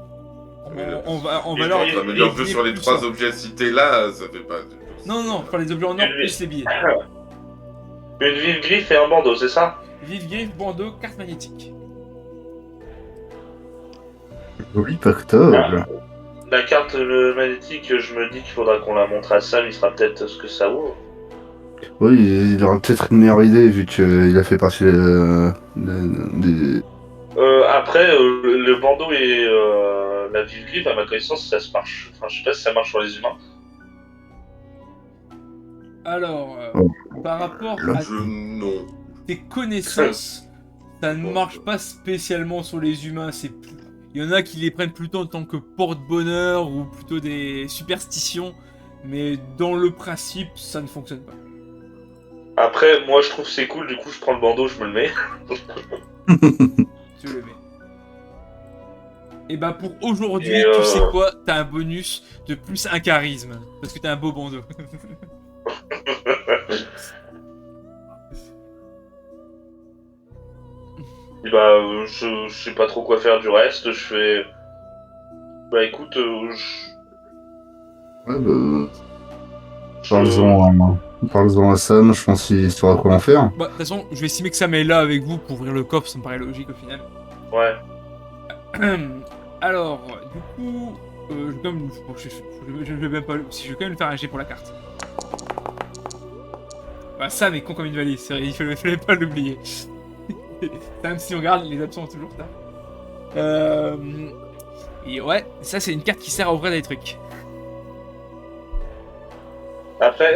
On va Mais leur... mais le jeu sur les 3 objets cités là, ça fait pas... Non, pour les objets en or plus les billets. Une vive griffe et un bandeau, c'est ça? Vive griffe, bandeau, carte magnétique. Joli pactole. La carte magnétique, je me dis qu'il faudra qu'on la montre à Sam, il sera peut-être ce que ça vaut. Oui, il aura peut-être une meilleure idée vu qu'il a fait partie des... Après, le bandeau et la vive griffe, à ma connaissance, ça se marche. Enfin, je sais pas si ça marche sur les humains. Alors, par rapport à Non. tes connaissances, Ça ne marche pas spécialement sur les humains. Il y en a qui les prennent plutôt en tant que porte-bonheur ou plutôt des superstitions. Mais dans le principe, ça ne fonctionne pas. Après, moi je trouve c'est cool, du coup je prends le bandeau, je me le mets. Tu le mets. Et bah pour aujourd'hui, Et, tu sais quoi? T'as un bonus de plus un charisme. Parce que t'as un beau bandeau. Et bah, je sais pas trop quoi faire du reste, je fais. Bah écoute, Ouais, bah, je- parle-en à Sam, je pense qu'il saura comment faire. Bah de toute façon, je vais estimer que Sam est là avec vous pour ouvrir le coffre, ça me paraît logique au final. Ouais. Alors, du coup, je vais quand même, bon, je vais même pas, si je vais quand même faire un jet pour la carte. Bah Sam est con comme une valise, c'est vrai, fallait pas l'oublier. Même si on regarde, les absents sont toujours tard. Et ouais, ça c'est une carte qui sert à ouvrir des trucs. Après,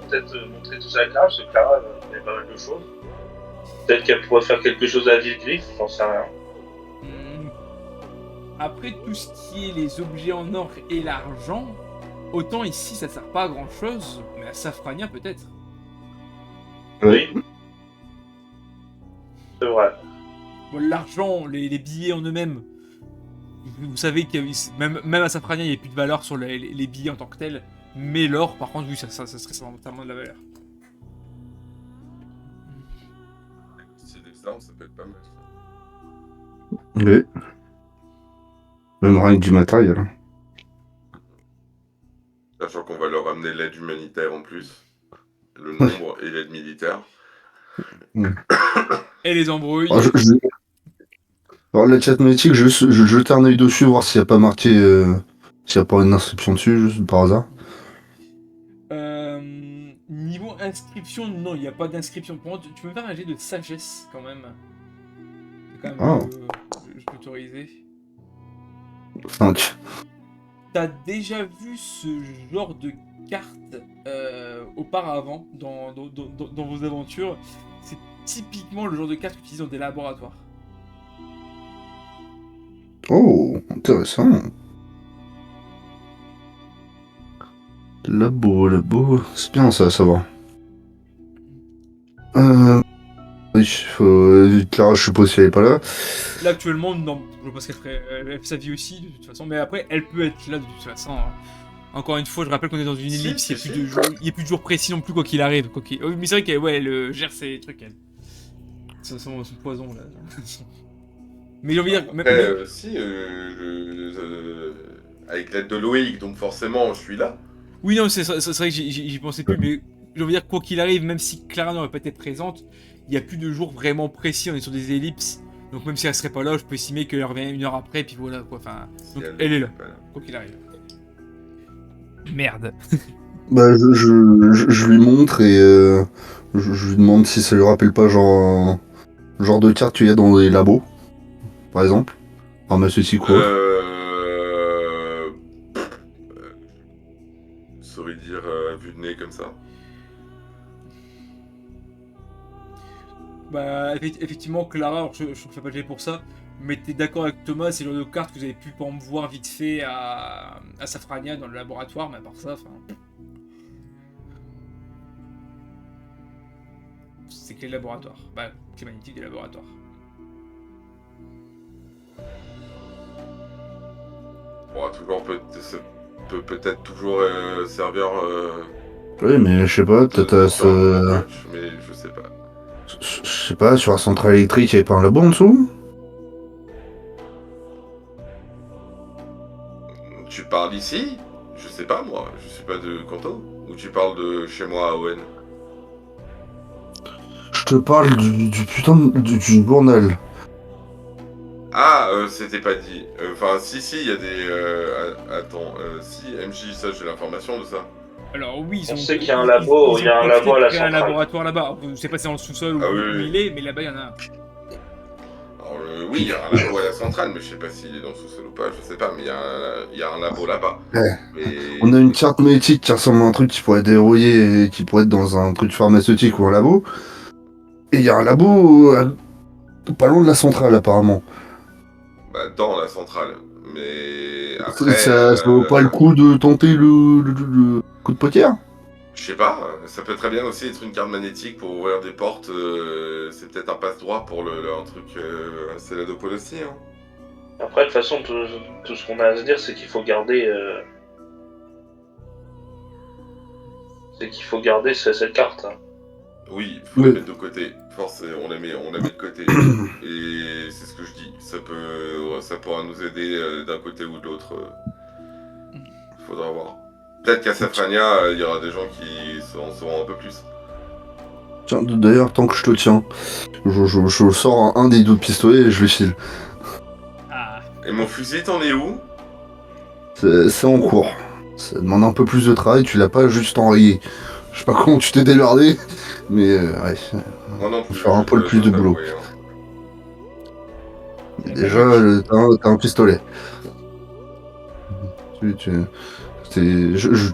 peut-être montrer tout ça à Clara, parce que Clara, elle a pas mal de choses. Peut-être qu'elle pourrait faire quelque chose à Villegriffe, j'en sais rien. Après tout ce qui est les objets en or et l'argent, autant ici ça sert pas à grand chose, mais à Safrania peut-être. Ouais. Oui. C'est vrai. Bon, l'argent, les billets en eux-mêmes, vous savez que même à Safrania il n'y a plus de valeur sur les billets en tant que tels, mais l'or par contre oui ça serait totalement de la valeur. C'est des armes, ça peut être pas mal. Oui. Même rien que du matériel. Sachant qu'on va leur amener l'aide humanitaire en plus. Le nombre et l'aide militaire. Et les embrouilles. Alors, la chatmétique, je jeter un œil dessus, voir s'il n'y a pas marqué. S'il n'y a pas une inscription dessus, juste par hasard. Niveau inscription, non, il n'y a pas d'inscription. Pour moi, tu peux me faire un jet de sagesse quand même. C'est quand même. Je peux t'autoriser. 5. T'as déjà vu ce genre de carte auparavant dans vos aventures? C'est typiquement le genre de carte qu'utilisent dans des laboratoires. Oh, intéressant. Labo, c'est bien ça à savoir. Oui, Clara, je suppose si elle est pas là. Là actuellement, non, je pense qu'elle elle fait sa vie aussi de toute façon, mais après elle peut être là de toute façon. Hein. Encore une fois, je rappelle qu'on est dans une ellipse, il n'y a plus de jours précis non plus quoi qu'il arrive. Mais c'est vrai qu'elle gère ses trucs elle. C'est son poison là. Mais j'ai envie de dire. Avec l'aide de Loïc, donc forcément je suis là. Oui, non, c'est vrai que j'y pensais plus, mais j'ai envie de dire, quoi qu'il arrive, même si Clara n'aurait pas été présente, il n'y a plus de jours vraiment précis, on est sur des ellipses. Donc même si elle serait pas là, je peux estimer qu'elle revient une heure après, puis voilà quoi. Enfin, donc, elle est là, quoi qu'il arrive. Merde. Bah, je lui montre et je lui demande si ça lui rappelle pas genre de carte qu'il y a dans les labos, par exemple. Pharmaceutique quoi. Saurais dire vue de nez comme ça. Bah, effectivement, Clara, alors je fais pas le jet pour ça, mais t'es d'accord avec Thomas, c'est le genre de carte que vous avez pu pas me voir vite fait à Safrania dans le laboratoire, mais à part ça, enfin. C'est clé de laboratoire. Bah, clé magnétique des laboratoires. Bon, toujours peut-être toujours servir. Oui, mais je sais pas, peut-être à ce. Mais je sais pas. Je sais pas, sur la centrale électrique, il y avait pas un labo en dessous? Tu parles ici? Je sais pas moi, je suis pas de Kanto. Ou tu parles de chez moi à Owen? Je te parle du putain du journal. Ah, c'était pas dit. Enfin, si, il y a des. Attends, si, MJ, ça, j'ai l'information de ça. Alors oui, on sait qu'il y a un labo, il y a un labo à la centrale. Un laboratoire là-bas. Je sais pas si c'est dans le sous-sol où il est, mais là-bas il y en a un. Alors, oui, il y a un labo à la centrale, mais je sais pas s'il est dans le sous-sol ou pas, je sais pas, mais il y a un labo là-bas. Ouais. Mais... On a une carte magnétique qui ressemble à un truc qui pourrait être dérouillé et qui pourrait être dans un truc pharmaceutique ou un labo. Et il y a un labo pas loin de la centrale apparemment. Bah, dans la centrale. Mais après, Ça vaut pas le coup de tenter le coup de poker? je sais pas, ça peut très bien aussi être une carte magnétique pour ouvrir des portes. C'est peut-être un passe-droit pour un truc. C'est la Dopole aussi, hein. Après, de toute façon, tout ce qu'on a à se dire, c'est qu'il faut garder. C'est qu'il faut garder cette carte. Hein. Oui, il faut Oui. les mettre de côté. Force, on les met de côté. Et c'est ce que je dis. Ça pourra nous aider d'un côté ou de l'autre. Faudra voir. Peut-être qu'à Safrania, il y aura des gens qui en sauront un peu plus. Tiens, d'ailleurs, tant que je te tiens, je sors un des deux pistolets et je le file. Ah, Et mon fusil, t'en es où? C'est en cours. Ça demande un peu plus de travail, tu l'as pas juste enrayé. Je sais pas comment tu t'es démerdé, mais ouais. Moi non Faut plus. faire un poil plus de boulot. t'avouer, hein. Déjà, t'as un pistolet.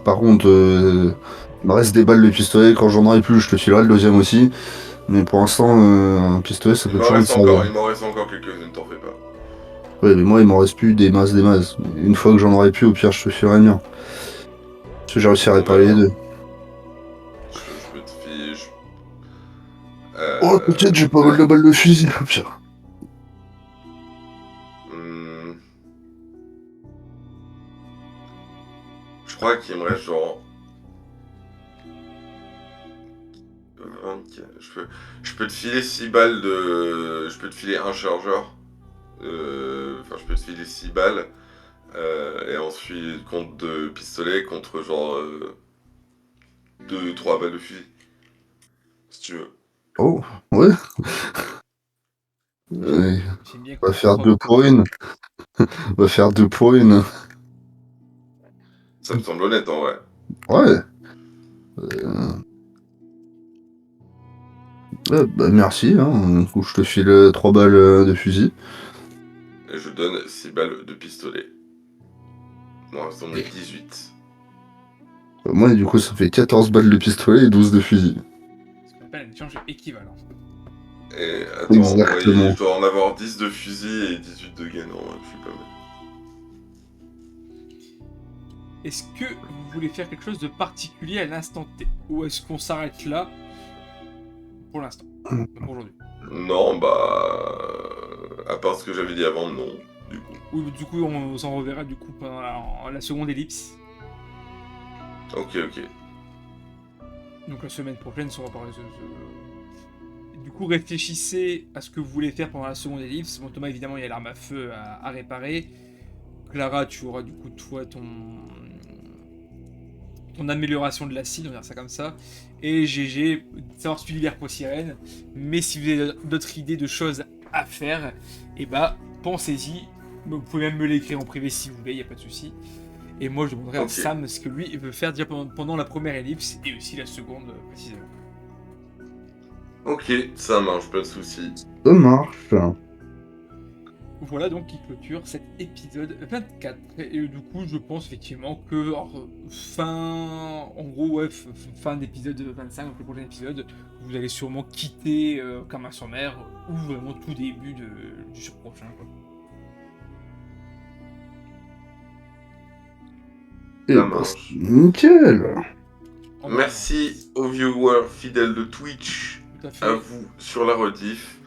Par contre, il me reste des balles de pistolet. Quand j'en aurai plus, je te filerai le deuxième aussi. Mais pour l'instant, un pistolet, ça peut toujours me servir. Il m'en reste encore quelques-unes, ne t'en fais pas. Ouais, mais moi, il m'en reste plus des masses. Mais une fois que j'en aurai plus, au pire, je te filerai le mien. Parce que j'ai réussi à réparer les deux. Je peux te filer. Oh, peut-être j'ai pas mal de balles de fusil, au pire. Je crois qu'il me reste genre 24. Je peux te filer 6 balles de. Je peux te filer un chargeur. Enfin, je peux te filer 6 balles. Et ensuite, compte de pistolet contre genre 2-3 balles de fusil. Si tu veux. Oh, ouais. Ouais. j'aime bien On va qu'on faire se 2 pour 1. On va faire 2 pour 1. Ça me semble honnête en vrai. Ouais. Ouais, bah merci, hein. Du coup, je te file 3 balles de fusil. Et je donne 6 balles de pistolet. Bon, ça en est 18. Moi, du coup, ça fait 14 balles de pistolet et 12 de fusil. Ce qu'on appelle un échange équivalent. Et attends, Exactement. ouais, je dois en avoir 10 de fusil et 18 de ganon, hein, je suis pas mal. Est-ce que vous voulez faire quelque chose de particulier à l'instant T? Ou est-ce qu'on s'arrête là pour l'instant? Pour aujourd'hui. Non, à part ce que j'avais dit avant, non, du coup. Oui, du coup, on s'en reverra du coup pendant la seconde ellipse. Ok. Donc la semaine prochaine, on va parler Du coup, réfléchissez à ce que vous voulez faire pendant la seconde ellipse. Bon, Thomas, évidemment, il y a l'arme à feu à réparer. Clara, tu auras du coup, toi, ton amélioration de l'acide, on va dire ça comme ça. Et GG, savoir suivi l'herbe sirène. Mais si vous avez d'autres idées de choses à faire, et bah, pensez-y. Vous pouvez même me l'écrire en privé si vous voulez, il n'y a pas de souci. Et moi, je demanderai à Sam ce que lui veut faire déjà pendant la première ellipse et aussi la seconde, précisément. Ok, ça marche, pas de soucis. Ça marche. Voilà donc qui clôture cet épisode 24. Et du coup, je pense effectivement que fin d'épisode 25, donc le prochain épisode, vous allez sûrement quitter Camain-sur-Mer ou vraiment tout début du prochain. Et Ça bah, marche. nickel. Merci aux viewers fidèles de Twitch, Tout à fait. à vous sur la rediff.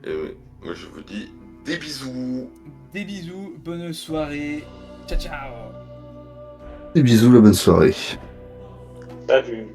Et moi je vous dis des bisous. Des bisous, bonne soirée. Ciao ciao. Et bisous, la bonne soirée. Salut.